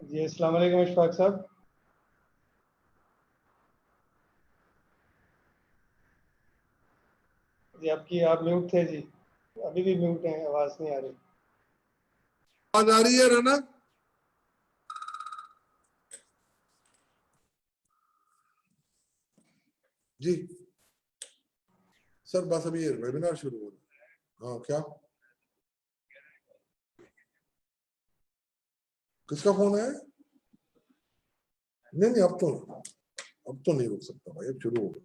جی السلام علیکم اشفاق صاحب. جی آپ میوٹ تھے جی. ابھی بھی میوٹ ہیں, آواز نہیں آ رہی. آواز آ رہی ہے رانا؟ جی سر بس ابھی ویبینار شروع ہو رہا. ہاں کیا کس کا فون ہے؟ نہیں اب تو نہیں رک سکتا بھائی, اب شروع ہو گیا.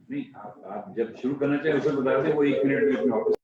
نہیں آپ جب شروع کرنا چاہیں اسے بتا دیں, وہ 1 منٹ میں واپس.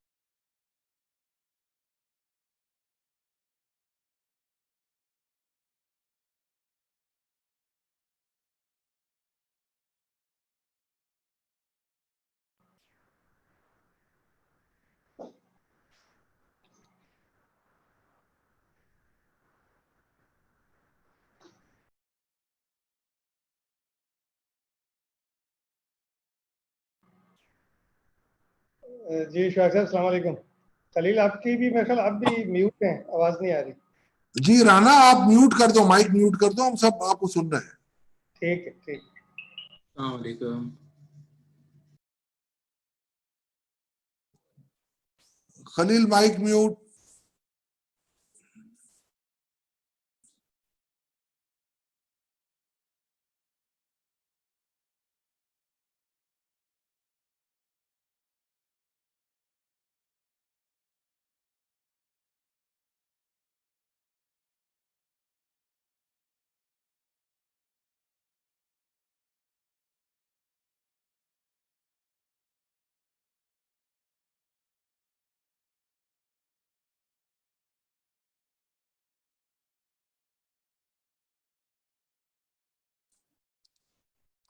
جی اشفاق صاحب السلام علیکم. خلیل آپ کی بھی میرے خیال آپ بھی میوٹ ہیں, آواز نہیں آ رہی. جی رانا آپ میوٹ کر دو, مائک میوٹ کر دو, ہم سب آپ کو سن رہے ہیں. ٹھیک ہے ٹھیک. السلام علیکم. خلیل مائک میوٹ.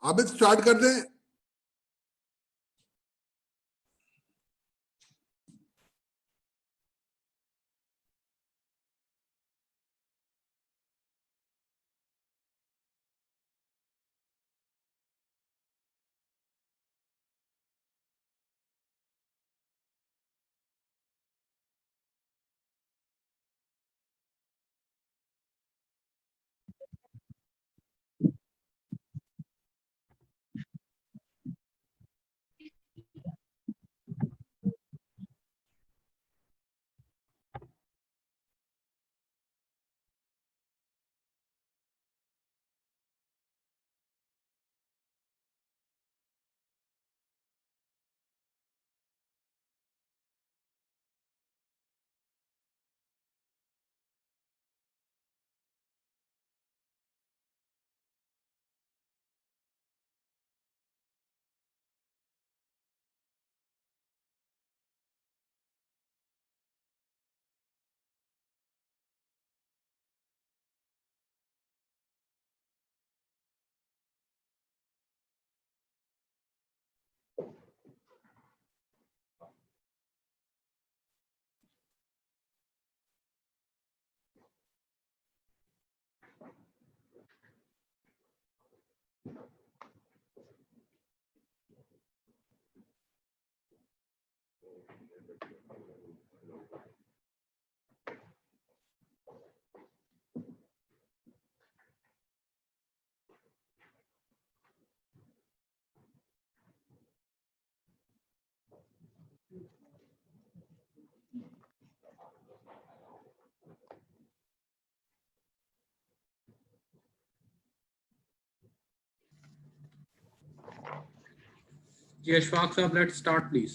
عابد سٹارٹ کر دیں. Ji Ashfaq Sahab, let's start, please.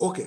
okay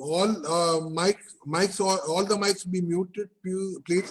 all the mics be muted please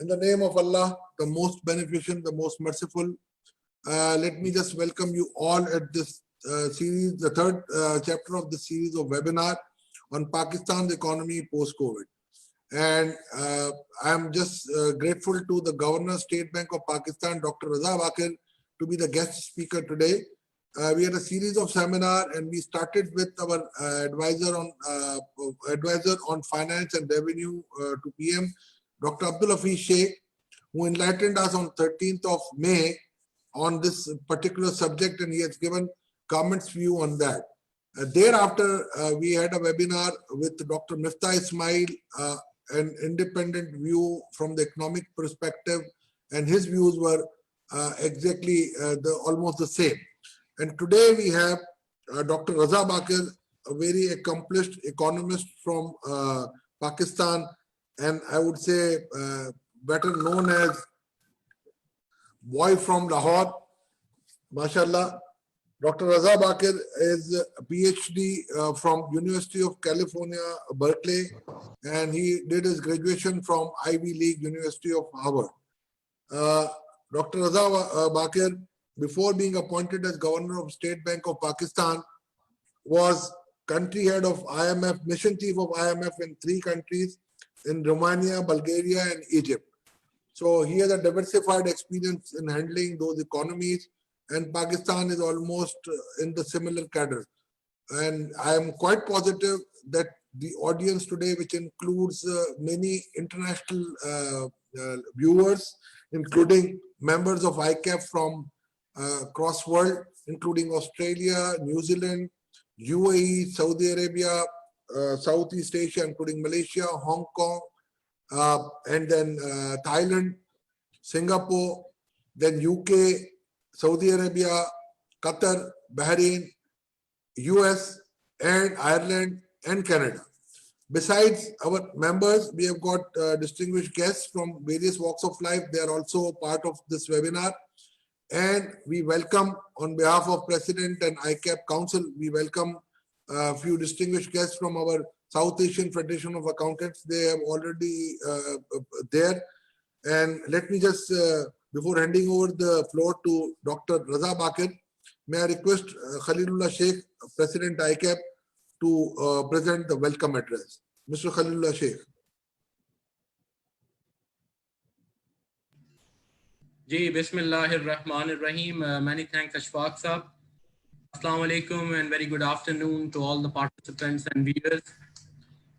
In the name of Allah, the most beneficent, the most merciful, let me just welcome you all at this series, the third chapter of the series of webinar on Pakistan's economy post-COVID. And I am just grateful to the Governor, State Bank of Pakistan, Dr. Raza Bakir, to be the guest speaker today. We had a series of seminar and we started with our advisor on finance and revenue to PM, Dr. Abdul Hafiz Sheikh, who enlightened us on 13th of May on this particular subject, and he has given government's view on that. Thereafter, we had a webinar with Dr. Miftah Ismail, an independent view from the economic perspective, and his views were exactly almost the same. And today we have Dr. Raza Bakir, a very accomplished economist from Pakistan, and I would say better known as boy from Lahore, mashallah. Dr. Raza Bakir is a PhD from University of California, Berkeley, and he did his graduation from Ivy League University of Harvard. Dr. Raza Bakir, before being appointed as Governor of State Bank of Pakistan, was country head of IMF, mission chief of IMF in 3 countries, in Romania, Bulgaria, and Egypt. So he has a diversified experience in handling those economies, and Pakistan is almost in the similar cadre. And I am quite positive that the audience today, which includes many international viewers, including members of ICAP from across world, including Australia, New Zealand, UAE, Saudi Arabia, Southeast Asia, including Malaysia, Hong Kong, and then Thailand, Singapore, then UK, Saudi Arabia, Qatar, Bahrain, US, and Ireland, and Canada. Besides our members, we have got distinguished guests from various walks of life. They are also part of this webinar. And we welcome, on behalf of President and ICAP Council, we welcome a few distinguished guests from our South Asian Federation of Accountants. They have already there. And let me just, before handing over the floor to Dr. Raza Bakir, may I request Khalilullah Sheikh, President ICAP, to present the welcome address. Mr. Khalilullah Sheikh. Ji, Bismillahir Rahmanir Rahim. Many thanks, Ashfaq Sahab. Assalamu alaikum and very good afternoon to all the participants and viewers.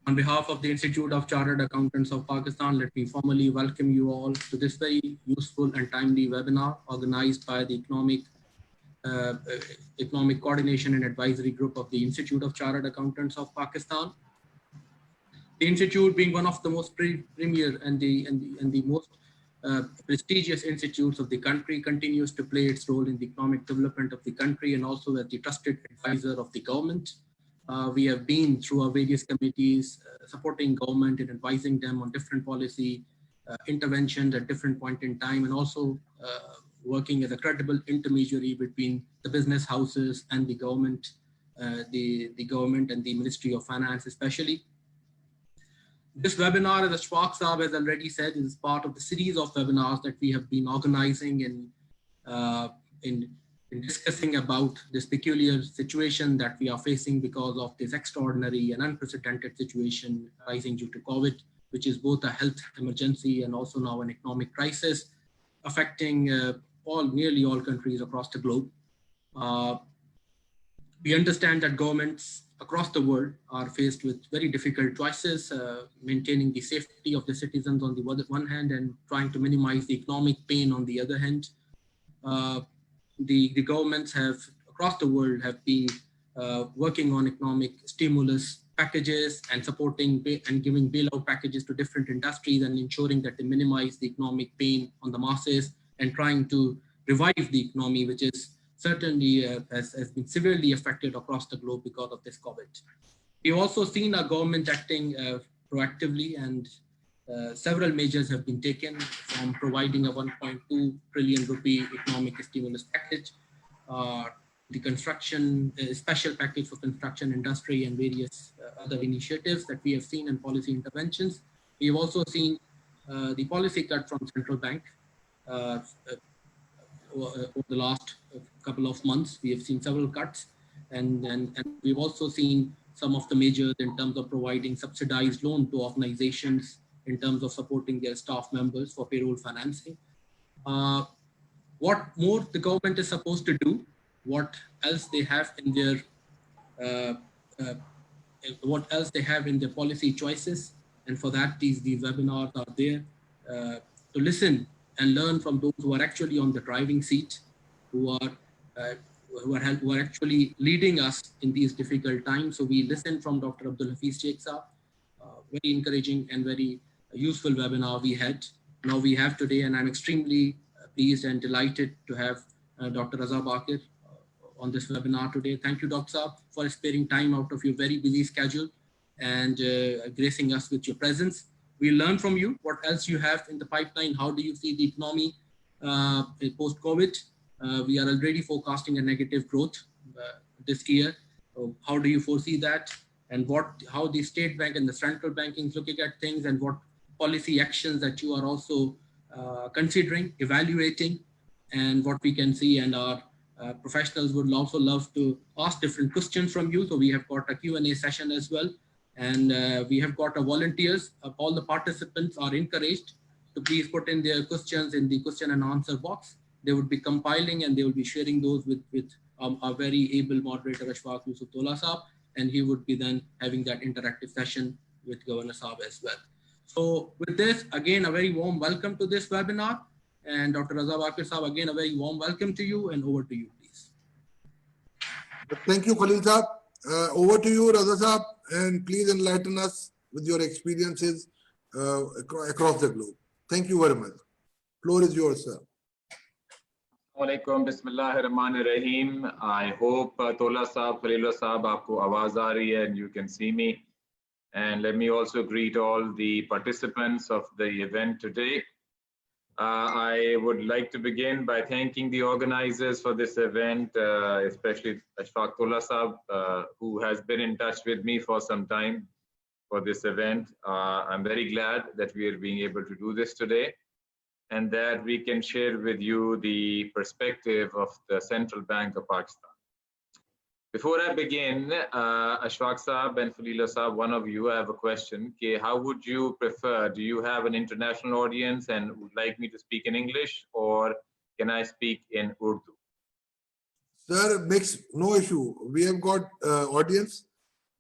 On behalf of the Institute of Chartered Accountants of Pakistan, let me formally welcome you all to this very useful and timely webinar organized by the Economic Coordination and Advisory Group of the Institute of Chartered Accountants of Pakistan. The Institute, being one of the most premier and the most prestigious institutes of the country, continues to play its role in the economic development of the country and also as the trusted advisor of the government. We have been through our various committees supporting government and advising them on different policy interventions at different point in time, and also working as a credible intermediary between the business houses and the government, the government and the Ministry of Finance especially. This webinar, as Ashfaq Sahab has already said, is part of the series of webinars that we have been organizing in discussing about this peculiar situation that we are facing because of this extraordinary and unprecedented situation arising due to COVID, which is both a health emergency and also now an economic crisis affecting nearly all countries across the globe. We understand that governments across the world are faced with very difficult choices, maintaining the safety of the citizens on the one hand and trying to minimize the economic pain on the other hand. The governments have across the world have been working on economic stimulus packages and supporting and giving bailout packages to different industries and ensuring that they minimize the economic pain on the masses and trying to revive the economy, which is certainly has been severely affected across the globe because of this COVID. We've also seen our government acting proactively, and several measures have been taken, from providing a 1.2 trillion rupee economic stimulus package, the construction special package for construction industry, and various other initiatives that we have seen, and policy interventions. We have also seen the policy cut from central bank. Over the last couple of months, we have seen several cuts, and we've also seen some of the measures in terms of providing subsidized loan to organizations in terms of supporting their staff members for payroll financing. What more the government is supposed to do, what else they have in their policy choices, and for that these webinars are there to listen and learn from those who are actually on the driving seat, who are actually leading us in these difficult times. So we listened from Dr. Abdul Hafiz Sheikh Saab, very encouraging and very useful webinar we had. Now we have today, and I'm extremely pleased and delighted to have Dr. Raza Bakir on this webinar today. Thank you, Dr. Saab, for sparing time out of your very busy schedule and gracing us with your presence. We'll learn from you what else you have in the pipeline. How do you see the economy post-COVID? We are already forecasting a negative growth this year. How do you foresee that? And how the state bank and the central banking is looking at things, and what policy actions that you are also considering, evaluating, and what we can see. And our professionals would also love to ask different questions from you. So we have got a Q&A session as well. And we have got volunteers. All the participants are encouraged to please put in their questions in the question and answer box. They would be compiling and they will be sharing those with our very able moderator, Ashfaq Yusuf Tola Saab, and he would be then having that interactive session with Governor Saab as well. So with this, again, a very warm welcome to this webinar. And Dr. Raza Bakir Saab, again, a very warm welcome to you, and over to you, please. Thank you, Khalil Saab. Over to you, Raza Saab, and please enlighten us with your experiences across the globe. Thank you very much. Floor is yours, sir. Assalamualaikum, Bismillahirrahmanirrahim. I hope Tola Saab, Khalil Saab, aapko awaaz aa rahi hai and you can see me. And let me also greet all the participants of the event today. I would like to begin by thanking the organizers for this event, especially Ashfaq Tola Saab, who has been in touch with me for some time for this event. I'm very glad that we are being able to do this today, and that we can share with you the perspective of the Central Bank of Pakistan. Before I begin, Ashfaq Saab and Khalil Saab, one of you, I have a question. How would you prefer? Do you have an international audience and would like me to speak in English, or can I speak in Urdu? Sir, no issue. We have got audience,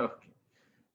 Okay.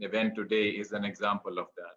event today is an example of that.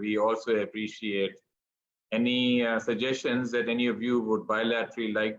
we also appreciate any suggestions that any of you would bilaterally like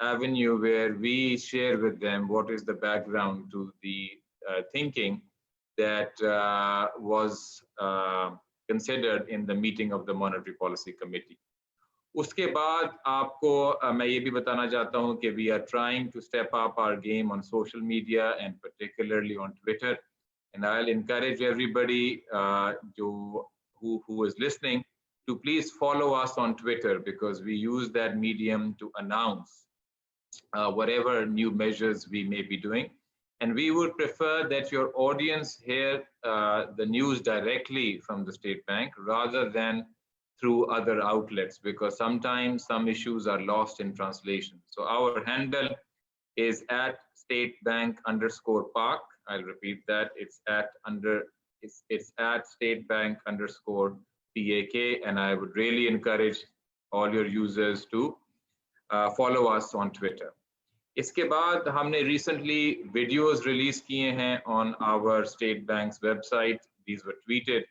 avenue where we share with them what is the background to the thinking that was considered in the meeting of the Monetary Policy Committee. اس کے بعد آپ کو میں یہ بھی بتانا چاہتا ہوں کہ we are trying to step up our game on social media and particularly on Twitter, and I'll encourage everybody who is listening to please follow us on Twitter, because we use that medium to announce whatever new measures we may be doing. And we would prefer that your audience hear the news directly from the State Bank rather than through other outlets, because sometimes some issues are lost in translation. So our handle is at @statebank_Pak. I'll repeat that. It's at @statebank_PAK, and I would really encourage all your users to follow us on Twitter. اس کے بعد ہم نے recently videos release کیے ہیں on our State Bank's website. These were tweeted,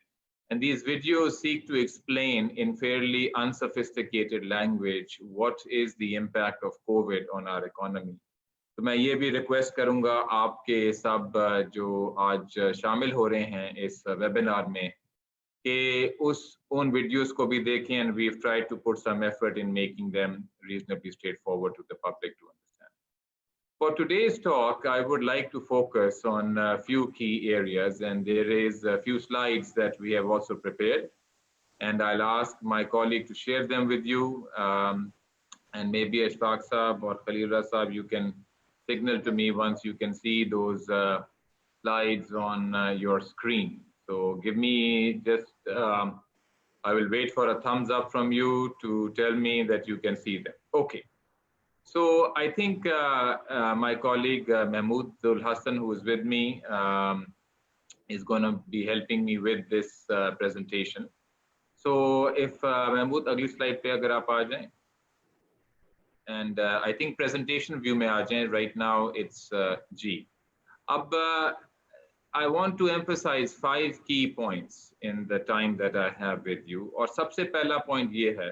and these videos seek to explain in fairly unsophisticated language what is the impact of COVID on our economy. تو میں یہ بھی ریکویسٹ کروں گا آپ کے سب جو آج شامل ہو رہے ہیں اس ویبینار میں کہ ان ویڈیوز کو بھی دیکھیں, and we've tried to put some effort in making them reasonably straightforward to the public to understand. For today's talk, I would like to focus on a few key areas, and there is a few slides that we have also prepared, and I'll ask my colleague to share them with you, and maybe Ashfaq Saab or Khalilullah Saab, you can signal to me once you can see those slides on your screen. So give me just, I will wait for a thumbs up from you to tell me that you can see them. Okay. So I think my colleague Mahmood Zul Hassan, who is with me, is going to be helping me with this presentation. So if Mahmood, agli slide pe agar aap aa jaye, and I think presentation view mein aa jaye. Right now it's G. Ab I want to emphasize 5 key points in the time that I have with you. Aur sabse pehla point ye hai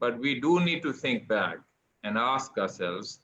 but we do need to think back and ask ourselves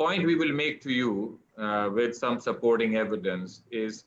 Point we will make to you with some supporting evidence is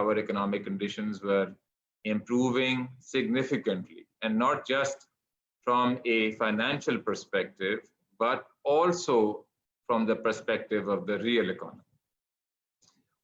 Our economic conditions were improving significantly, and not just from a financial perspective, but also from the perspective of the real economy.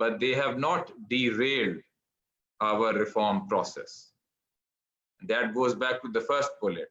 but they have not derailed our reform process. That goes back to the first bullet,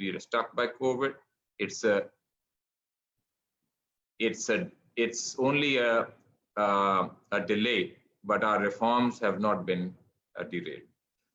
We were stuck by COVID. It's only a delay, but our reforms have not been derailed.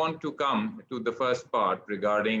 want to come to the first part regarding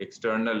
external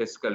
fiscal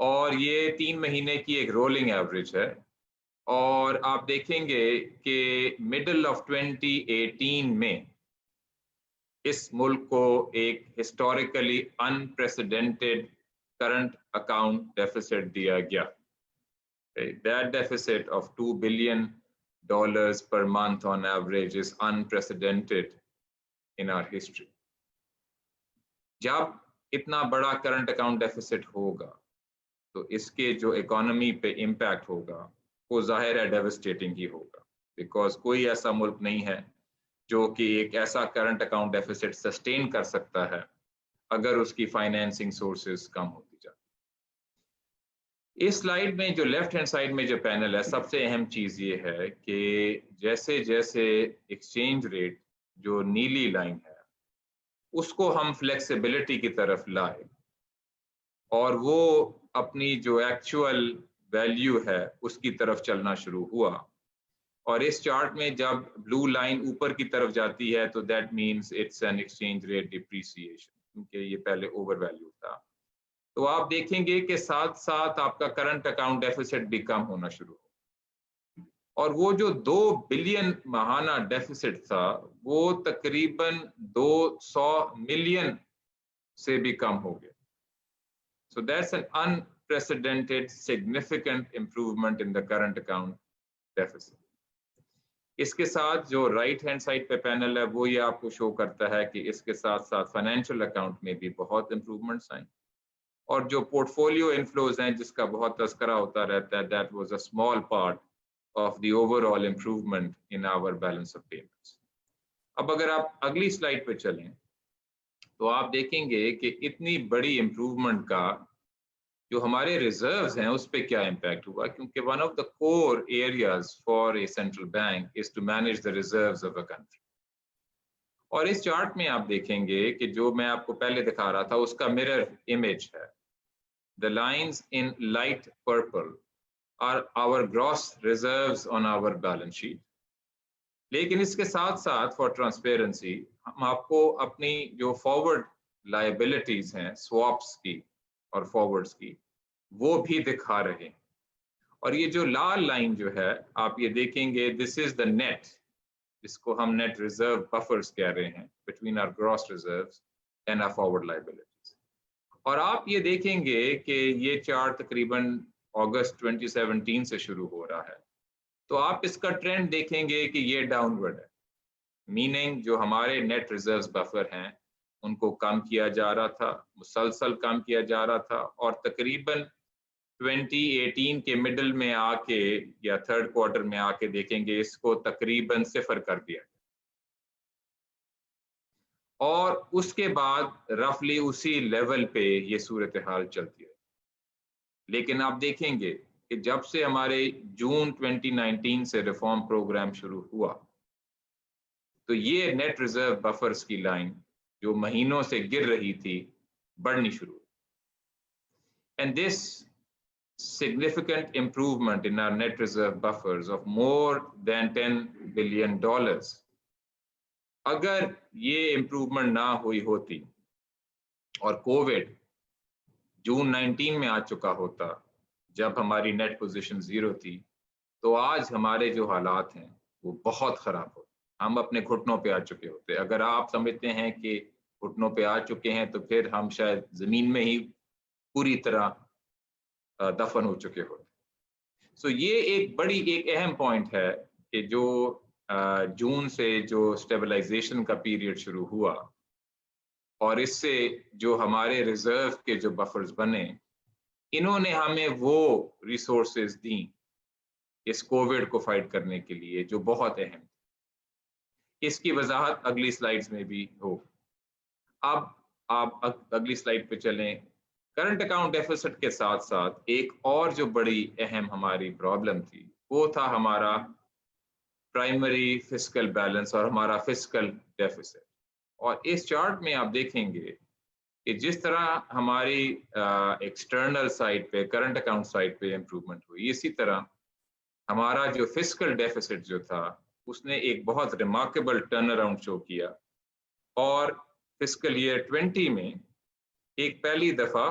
اور یہ 3 مہینے کی ایک rolling average ہے. اور آپ دیکھیں گے کہ مڈل آف 2018 میں اس ملک کو ایک historically unprecedented current account deficit دیا گیا. That deficit of $2 billion per month on average is unprecedented in our history. جب اتنا بڑا کرنٹ اکاؤنٹ ڈیفیسٹ ہوگا تو اس کے جو اکانومی پہ امپیکٹ ہوگا وہ ظاہر ہے ڈیوسٹیٹنگ ہی ہوگا, بیکاز کوئی ایسا ملک نہیں ہے جو کہ ایک ایسا کرنٹ اکاؤنٹ ڈیفیسٹ سسٹین کر سکتا ہے اگر اس کی فائنینسنگ سورسز کم ہوتی جائے. اس سلائیڈ میں جو لیفٹ ہینڈ سائڈ میں جو پینل ہے, سب سے اہم چیز یہ ہے کہ جیسے جیسے ایکسچینج ریٹ جو نیلی لائن ہے اس کو ہم فلیکسیبلٹی کی طرف لائے اور وہ اپنی جو ایکچوئل ویلیو ہے اس کی طرف چلنا شروع ہوا. اور اس چارٹ میں جب بلو لائن اوپر کی طرف جاتی ہے تو that means it's an exchange rate depreciation, کیونکہ یہ پہلے اوور ویلیو تھا. تو آپ دیکھیں گے کہ ساتھ ساتھ آپ کا کرنٹ اکاؤنٹ ڈیفیسٹ بھی کم ہونا شروع ہو, اور وہ جو 2 بلین ماہانہ ڈیفیسٹ تھا وہ تقریباً 200 ملین سے بھی کم ہو گیا. So that's an unprecedented significant improvement in the current account deficit. اس کے ساتھ جو رائٹ ہینڈ سائڈ پہ پینل ہے وہ یہ آپ کو شو کرتا ہے کہ اس کے ساتھ ساتھ فائنینشیل اکاؤنٹ میں بھی بہت امپروومنٹس آئیں, اور جو پورٹ فولیو انفلوز ہیں جس کا بہت تذکرہ ہوتا رہتا ہے, that was a small part of the overall improvement in our balance of payments. اب اگر آپ اگلی سلائیڈ پہ چلیں تو آپ دیکھیں گے کہ اتنی بڑی امپروومنٹ کا جو ہمارے ریزروز ہیں اس پہ کیا امپیکٹ ہوا, کیونکہ one of the core areas for a central bank is to manage the reserves of a country. اور اس چارٹ میں آپ دیکھیں گے کہ جو میں آپ کو پہلے دکھا رہا تھا اس کا مرر امیج ہے. The lines in light purple are our gross reserves on our balance sheet. لیکن اس کے ساتھ ساتھ فار ٹرانسپیرنسی ہم آپ کو اپنی جو فارورڈ لائبلٹیز ہیں سواپس کی اور فارورڈز کی وہ بھی دکھا رہے ہیں. اور یہ جو لال لائن جو ہے آپ یہ دیکھیں گے, دس از دا نیٹ, جس کو ہم نیٹ ریزرو بفرز کہہ رہے ہیں, between our gross reserves and our forward liabilities. اور آپ یہ دیکھیں گے کہ یہ چارٹ تقریباً اگست 2017 سے شروع ہو رہا ہے, تو آپ اس کا ٹرینڈ دیکھیں گے کہ یہ ڈاؤن ورڈ ہے, میننگ جو ہمارے نیٹ ریزروز بفر ہیں ان کو کم کیا جا رہا تھا, مسلسل کم کیا جا رہا تھا, اور تقریباً 2018 کے مڈل میں آ کے یا تھرڈ کوارٹر میں آ کے دیکھیں گے اس کو تقریباً صفر کر دیا, اور اس کے بعد رفلی اسی لیول پہ یہ صورتحال چلتی ہے. لیکن آپ دیکھیں گے کہ جب سے ہمارے جون 2019 سے ریفارم پروگرام شروع ہوا تو یہ نیٹ ریزرو بفرز کی لائن جو مہینوں سے گر رہی تھی بڑھنی شروع ہوئی. And this significant improvement in our net reserve buffers of more than $10 billion, اگر یہ امپروومنٹ نہ ہوئی ہوتی اور کووڈ جون 19 میں آ چکا ہوتا جب ہماری نیٹ پوزیشن 0 تھی, تو آج ہمارے جو حالات ہیں وہ بہت خراب ہوتے, ہم اپنے گھٹنوں پہ آ چکے ہوتے. اگر آپ سمجھتے ہیں کہ گھٹنوں پہ آ چکے ہیں تو پھر ہم شاید زمین میں ہی پوری طرح دفن ہو چکے ہوتے. سو یہ ایک بڑی ایک اہم پوائنٹ ہے کہ جو جون سے جو اسٹیبلائزیشن کا پیریڈ شروع ہوا اور اس سے جو ہمارے ریزرو کے جو بفرز بنے, انہوں نے ہمیں وہ ریسورسز دیں اس کووڈ کو فائٹ کرنے کے لیے جو بہت اہم. اس کی وضاحت اگلی سلائیڈز میں بھی ہو. اب آپ اگلی سلائیڈ پہ چلیں. کرنٹ اکاؤنٹ ڈیفیسٹ کے ساتھ ساتھ ایک اور جو بڑی اہم ہماری پرابلم تھی وہ تھا ہمارا پرائمری فسکل بیلنس اور ہمارا فسکل ڈیفیسٹ. اور اس چارٹ میں آپ دیکھیں گے کہ جس طرح ہماری ایکسٹرنل سائڈ پہ کرنٹ اکاؤنٹ سائڈ پہ امپروومنٹ ہوئی, اسی طرح ہمارا جو فسکل ڈیفیسٹ جو تھا اس نے ایک بہت ریمارکیبل ٹرن اراؤنڈ شو کیا, اور فسکل ایئر 20 میں ایک پہلی دفعہ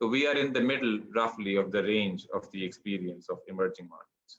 So we are in the middle roughly of the range of the experience of emerging markets.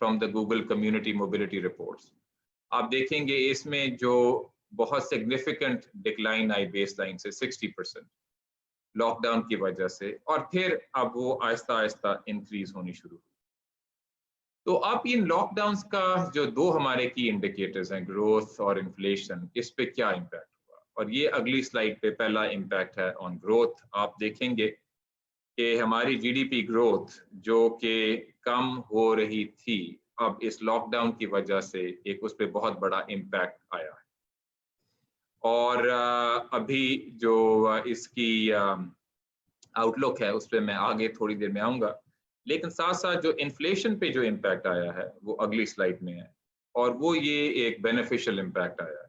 from the Google Community Mobility Reports. آپ دیکھیں گے اس میں جو بہت significant decline آئی بیس لائن سے 60% لاک ڈاؤن کی وجہ سے، اور پھر اب وہ آہستہ آہستہ انکریز ہونی شروع ہوئی. تو اب ان لاک ڈاؤنس کا جو دو ہمارے کی انڈیکیٹرز ہیں، گروتھ اور انفلیشن، اس پہ کیا امپیکٹ ہوا، اور یہ اگلی سلائیڈ پہ پہلا امپیکٹ ہے آن گروتھ. آپ دیکھیں گے کہ ہماری جی ڈی پی گروتھ جو کہ کم ہو رہی تھی، اب اس لاک ڈاؤن کی وجہ سے ایک اس پہ بہت بڑا امپیکٹ آیا ہے. اور ابھی جو اس کی آؤٹ لک ہے اس پہ میں آگے تھوڑی دیر میں آؤں گا، لیکن ساتھ ساتھ جو انفلیشن پہ جو امپیکٹ آیا ہے وہ اگلی سلائیڈ میں ہے، اور وہ یہ ایک بینیفیشل امپیکٹ آیا ہے.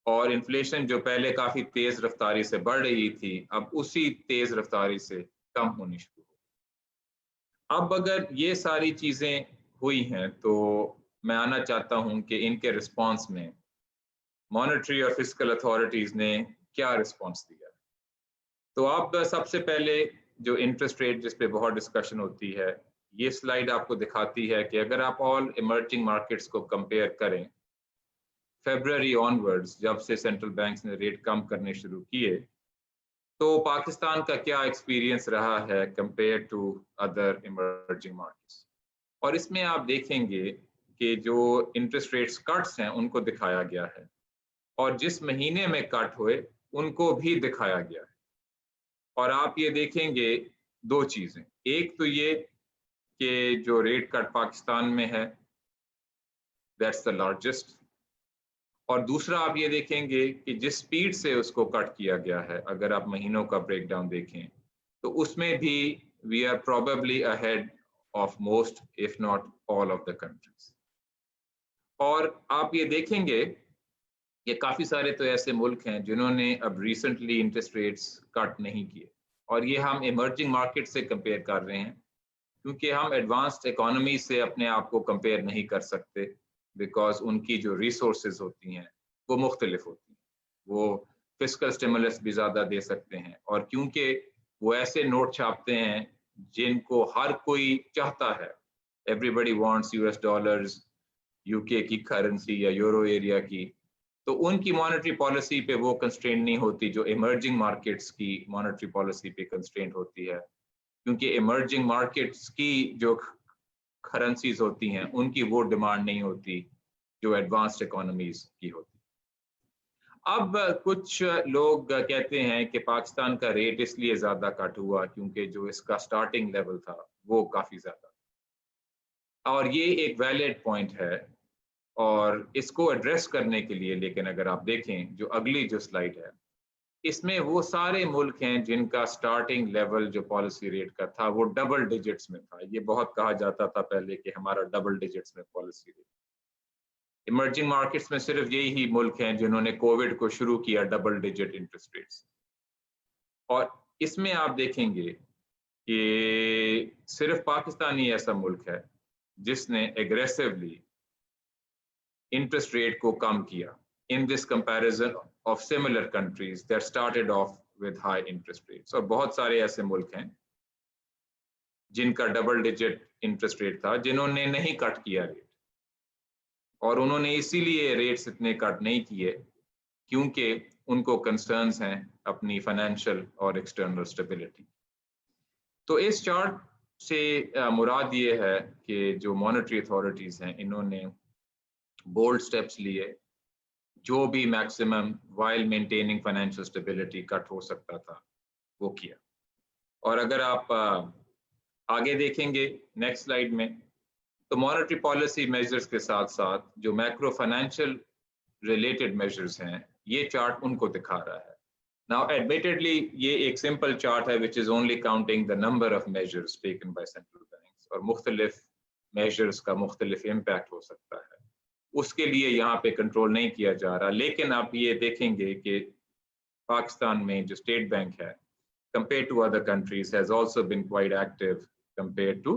اور انفلیشن جو پہلے کافی تیز رفتاری سے بڑھ رہی تھی، اب اسی تیز رفتاری سے کم ہونی شروع ہو. اب اگر یہ ساری چیزیں ہوئی ہیں تو میں آنا چاہتا ہوں کہ ان کے رسپانس میں مانیٹری اور فسکل اتھارٹیز نے کیا رسپانس دیا. تو اب سب سے پہلے جو انٹرسٹ ریٹ جس پہ بہت ڈسکشن ہوتی ہے، یہ سلائیڈ آپ کو دکھاتی ہے کہ اگر آپ آل ایمرجنگ مارکیٹس کو کمپیئر کریں فیبرری آن ورڈز، جب سے سینٹرل بینکس نے ریٹ کم کرنے شروع کیے، تو پاکستان کا کیا ایکسپیرینس رہا ہے compare to other emerging markets. اور اس میں آپ دیکھیں گے کہ جو انٹرسٹ ریٹس کٹس ہیں ان کو دکھایا گیا ہے، اور جس مہینے میں کٹ ہوئے ان کو بھی دکھایا گیا ہے. اور آپ یہ دیکھیں گے دو چیزیں، ایک تو یہ کہ جو ریٹ کٹ پاکستان میں ہے دیٹس دا لارجسٹ، اور دوسرا آپ یہ دیکھیں گے کہ جس سپیڈ سے اس کو کٹ کیا گیا ہے، اگر آپ مہینوں کا بریک ڈاؤن دیکھیں تو اس میں بھی we are probably ahead of most if not all of the countries. اور آپ یہ دیکھیں گے کہ کافی سارے تو ایسے ملک ہیں جنہوں نے اب ریسنٹلی انٹرسٹ ریٹس کٹ نہیں کیے، اور یہ ہم ایمرجنگ مارکیٹ سے کمپیئر کر رہے ہیں کیونکہ ہم ایڈوانسڈ اکانومی سے اپنے آپ کو کمپیئر نہیں کر سکتے، بیکاز ان کی جو ریسورسز ہوتی ہیں وہ مختلف ہوتی ہیں. وہ فسکل اسٹیمولس بھی زیادہ دے سکتے ہیں، اور کیونکہ وہ ایسے نوٹ چھاپتے ہیں جن کو ہر کوئی چاہتا ہے، ایوری بڈی وانٹس US ڈالرز، UK کی کرنسی یا یورو ایریا کی، تو ان کی مانیٹری پالیسی پہ وہ کنسٹرینٹ نہیں ہوتی جو ایمرجنگ مارکیٹس کی مانیٹری پالیسی پہ کنسٹرینٹ ہوتی ہے، کیونکہ ایمرجنگ مارکیٹس کی جو کرنسیز ہوتی ہیں ان کی وہ ڈیمانڈ نہیں ہوتی جو ایڈوانسڈ اکانومیز کی ہوتی. اب کچھ لوگ کہتے ہیں کہ پاکستان کا ریٹ اس لیے زیادہ کٹ ہوا کیونکہ جو اس کا سٹارٹنگ لیول تھا وہ کافی زیادہ، اور یہ ایک ویلڈ پوائنٹ ہے اور اس کو ایڈریس کرنے کے لیے. لیکن اگر آپ دیکھیں جو اگلی جو سلائیڈ ہے، اس میں وہ سارے ملک ہیں جن کا سٹارٹنگ لیول جو پالیسی ریٹ کا تھا وہ ڈبل ڈیجٹس میں تھا. یہ بہت کہا جاتا تھا پہلے کہ ہمارا ڈبل ڈیجٹس میں پالیسی ریٹ. ایمرجنگ مارکیٹس میں صرف یہی ہی ملک ہیں جنہوں نے کووڈ کو شروع کیا ڈبل ڈیجٹ انٹرسٹ ریٹس. اور اس میں آپ دیکھیں گے کہ صرف پاکستان ہی ایسا ملک ہے جس نے ایگریسولی انٹرسٹ ریٹ کو کم کیا in this comparison of similar countries that started off with high interest rates. اور بہت سارے ایسے ملک ہیں جن کا ڈبل ڈیجٹ انٹرسٹ ریٹ تھا جنہوں نے نہیں کٹ کیا ریٹ، اور انہوں نے اسی لیے ریٹس اتنے کٹ نہیں کیے کیونکہ ان کو کنسرنز ہیں اپنی فائنینشیل اور ایکسٹرنل اسٹیبلٹی. تو اس چارٹ سے مراد یہ ہے کہ جو مانیٹری اتھارٹیز ہیں انہوں نے بولڈ سٹیپس لیے، جو بھی maximum while maintaining financial stability cut ہو سکتا تھا وہ کیا. اور اگر آپ آگے دیکھیں گے نیکسٹ سلائیڈ میں، تو مانیٹری پالیسی میجرز کے ساتھ ساتھ جو میکرو فائنینشیل ریلیٹڈ میجرز ہیں یہ چارٹ ان کو دکھا رہا ہے. Now admittedly یہ ایک سمپل چارٹ ہے which is only counting the number of measures taken by central banks، اور مختلف میجرز کا مختلف امپیکٹ ہو سکتا ہے، اس کے لیے یہاں پہ کنٹرول نہیں کیا جا رہا. لیکن آپ یہ دیکھیں گے کہ پاکستان میں جو اسٹیٹ بینک ہے compared to other countries has also been quite active compared to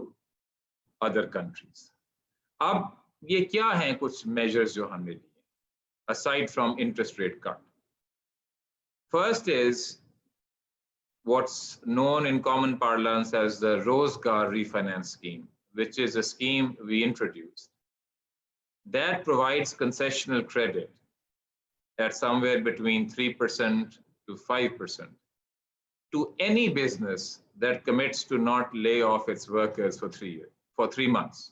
other countries. اب یہ کیا ہیں کچھ میجرز جو ہم نے لیے aside from interest rate cut. First is what's known in common parlance as the Rozgar refinance scheme. which is a scheme we introduced, that provides concessional credit at somewhere between 3% to 5% to any business that commits to not lay off its workers for 3 months.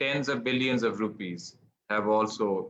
tens of billions of rupees have also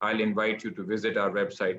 I'll invite you to visit our website.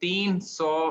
300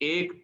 1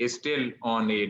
is still on a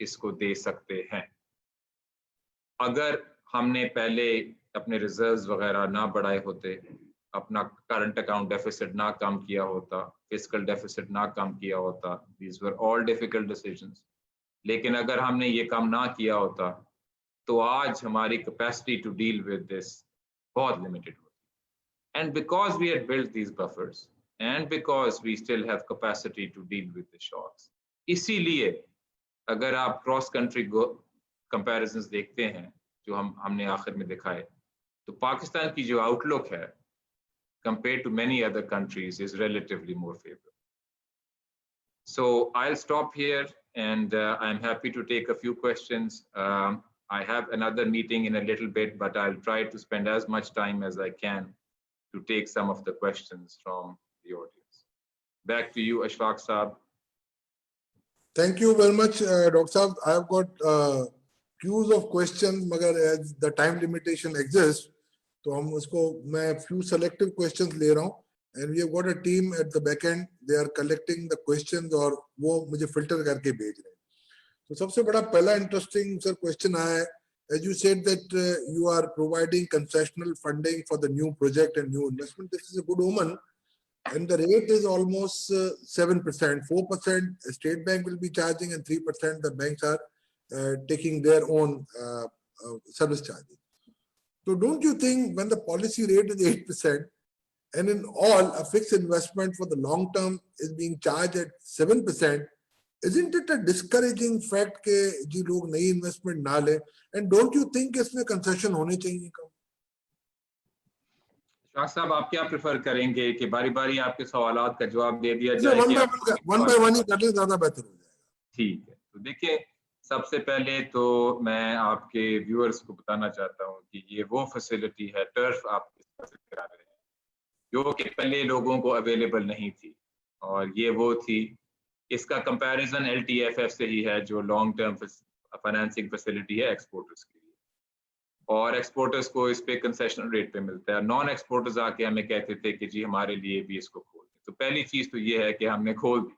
اس کو دے سکتے ہیں. اگر ہم نے پہلے اپنے reserves وغیرہ نہ بڑھائے ہوتے, اپنا کرنٹ اکاؤنٹ ڈیفیسٹ نہ کم کیا ہوتا, فسکل ڈیفیسٹ نہ کم کیا ہوتا, these were all difficult decisions. لیکن اگر ہم نے یہ کام نہ کیا ہوتا تو آج ہماری capacity to deal with this بہت لمیٹڈ ہوتی. And because we had built these buffers and because we still have capacity to deal with the shocks, اسی لیے اگر آپ کراس کنٹری کمپیریزنز دیکھتے ہیں جو ہم نے آخر میں دکھائے, تو پاکستان کی جو آؤٹ لک ہے compared to many other countries is relatively more favorable. So I'll stop here and I'm happy to take a few questions. I have another meeting in a little bit, but I'll try to spend as much time as I can to take some of the questions from the audience. Back to you, Ashfaq Saab. Thank you very much, Dr. Saab. I have got queues of questions, magar as the time limitation exists, تو ہم اس کو میں few selective questions لے رہا ہوں, and we have got a team at the back end, they are collecting the questions اور وہ مجھے filter کر کے بھیج رہے ہیں. تو سب سے بڑا پہلا interesting sir question آیا ہے, as you said that you are providing concessional funding for the new project and new investment. This is a good omen, and the rate is almost 7%. 4% State Bank will be charging and 3% the banks are taking their own service charges. So don't you think when the policy rate is 8% and in all a fixed investment for the long term is being charged at 7%, isn't it a discouraging fact کہ جی لوگ نئی investment نہ لیں, and don't you think اس میں concession ہونے چاہیے کم؟ شاہ صاحب آپ کیا پریفر کریں گے کہ باری باری آپ کے سوالات کا جواب دے دیا جائے؟ ون بائی ون ہی کر لیں, زیادہ بہتر ہو جائے گا. ٹھیک ہے, تو دیکھیں سب سے پہلے تو میں آپ کے ویورز کو بتانا چاہتا ہوں کہ یہ وہ فیسلٹی ہے, ٹرف آپ کرا رہے ہیں, جو کہ پہلے لوگوں کو اویلیبل نہیں تھی, اور یہ وہ تھی. اس کا کمپیریزن LTFF سے ہی ہے جو لانگ ٹرم فائنینسنگ فیسلٹی ہے ایکسپورٹرز کے لیے, اور ایکسپورٹرز کو اس پہ کنسیشنل ریٹ پہ ملتا ہے. نان ایکسپورٹرز آ کے ہمیں کہتے تھے کہ جی ہمارے لیے بھی اس کو کھول دیں. تو پہلی چیز تو یہ ہے کہ ہم نے کھول دی,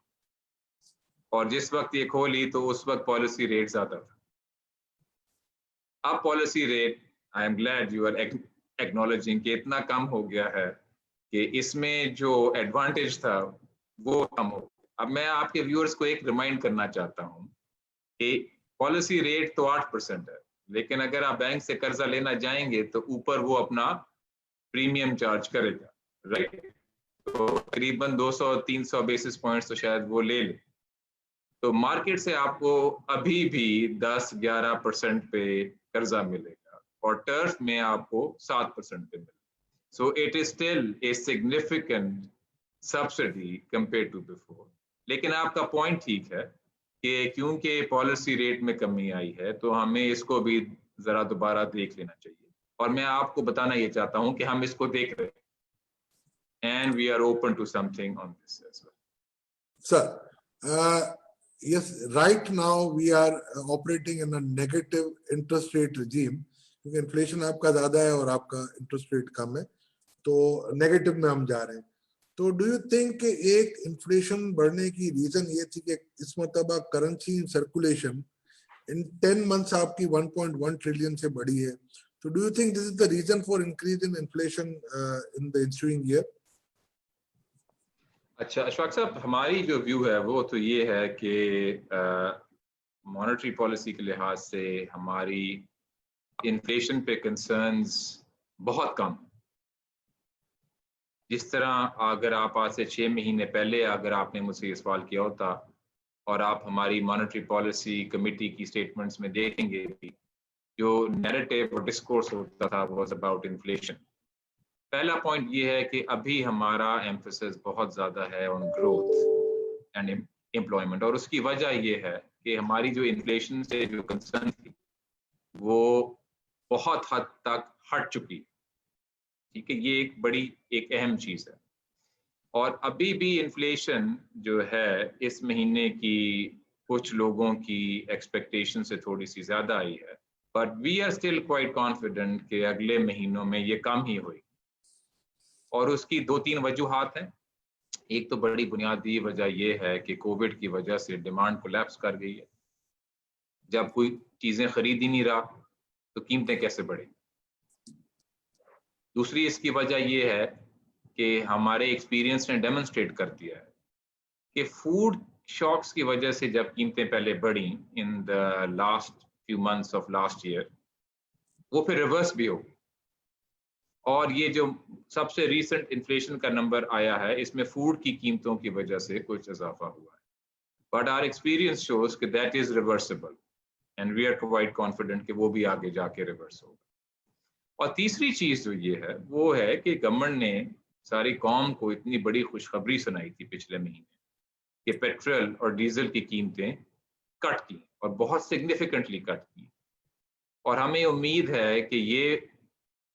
اور جس وقت یہ کھولی تو اس وقت پالیسی ریٹ زیادہ تھا. اب policy rate I'm glad you are acknowledging کہ اتنا کم ہو گیا ہے کہ اس میں جو ایڈوانٹیج تھا وہ کم ہو. اب میں آپ کے ویورز کو ایک ریمائنڈ کرنا چاہتا ہوں کہ پالیسی ریٹ تو 8% ہے, لیکن اگر آپ بینک سے قرضہ لینا جائیں گے تو اوپر وہ اپنا پریمیم چارج کرے گا, رائٹ؟ تو تقریباً 200-300 بیسس پوائنٹس تو شاید وہ لے لے. تو مارکیٹ سے آپ کو ابھی بھی 10-11% پہ قرضہ ملے گا, اور ٹرف میں آپ کو 7% پہ ملے گا. So it is still a significant subsidy compare to before. لیکن آپ کا پوائنٹ ٹھیک ہے کہ کیونکہ پالیسی ریٹ میں کمی آئی ہے تو ہمیں اس کو بھی ذرا دوبارہ دیکھ لینا چاہیے, اور میں آپ کو بتانا یہ چاہتا ہوں کہ ہم اس کو دیکھ رہے ہیں, and we are open to something on this as well. Sir, yes, right now we are operating in a negative interest rate regime کیونکہ انفلیشن آپ کا زیادہ ہے اور آپ کا انٹرسٹ ریٹ کم ہے, تو نیگیٹو میں ہم جا رہے ہیں. تو ڈو یو تھنک کہ ایک انفلیشن بڑھنے کی ریزن یہ تھی کہ اس مرتبہ کرنسی سرکولیشن ان 10 months آپ کی 1.1 ٹریلین سے بڑھی ہے, تو do you think this is the reason for increase in inflation in the ensuing year? اچھا اشفاق صاحب, ہماری جو ویو ہے وہ تو یہ ہے کہ مانیٹری پالیسی کے لحاظ سے ہماری انفلیشن پہ کنسرنز بہت کم. جس طرح اگر آپ آج سے 6 مہینے پہلے اگر آپ نے مجھ سے یہ سوال کیا ہوتا, اور آپ ہماری مانیٹری پالیسی کمیٹی کی سٹیٹمنٹس میں دیکھیں گے جو نیریٹو اور ڈسکورس ہوتا تھا واز اباؤٹ انفلیشن. پہلا پوائنٹ یہ ہے کہ ابھی ہمارا ایمفیسس بہت زیادہ ہے آن گروتھ اینڈ امپلائمنٹ, اور اس کی وجہ یہ ہے کہ ہماری جو انفلیشن سے جو کنسرن تھی وہ بہت حد تک ہٹ چکی. ٹھیک ہے, یہ ایک بڑی ایک اہم چیز ہے. اور ابھی بھی انفلیشن جو ہے اس مہینے کی کچھ لوگوں کی ایکسپیکٹیشن سے تھوڑی سی زیادہ آئی ہے, but we are still quite confident کہ اگلے مہینوں میں یہ کم ہی ہوئی. اور اس کی 2-3 وجوہات ہیں. ایک تو بڑی بنیادی وجہ یہ ہے کہ کووڈ کی وجہ سے ڈیمانڈ کولیپس کر گئی ہے, جب کوئی چیزیں خرید ہی نہیں رہا تو قیمتیں کیسے بڑھیں؟ دوسری اس کی وجہ یہ ہے کہ ہمارے ایکسپیرینس نے ڈیمونسٹریٹ کر دیا ہے کہ فوڈ شاکس کی وجہ سے جب قیمتیں پہلے بڑھیں in the last few months of last year, وہ پھر ریورس بھی ہو. اور یہ جو سب سے ریسنٹ انفلیشن کا نمبر آیا ہے اس میں فوڈ کی قیمتوں کی وجہ سے کچھ اضافہ ہوا ہے. بٹ آر ایکسپیرینس شوز کہ that is reversible and we are quite confident کہ وہ بھی آگے جا کے ریورس ہوگا. اور تیسری چیز جو یہ ہے وہ ہے کہ گورنمنٹ نے ساری قوم کو اتنی بڑی خوشخبری سنائی تھی پچھلے مہینے کہ پیٹرول اور ڈیزل کی قیمتیں کٹ کی اور بہت سگنیفیکنٹلی کٹ کی، اور ہمیں امید ہے کہ یہ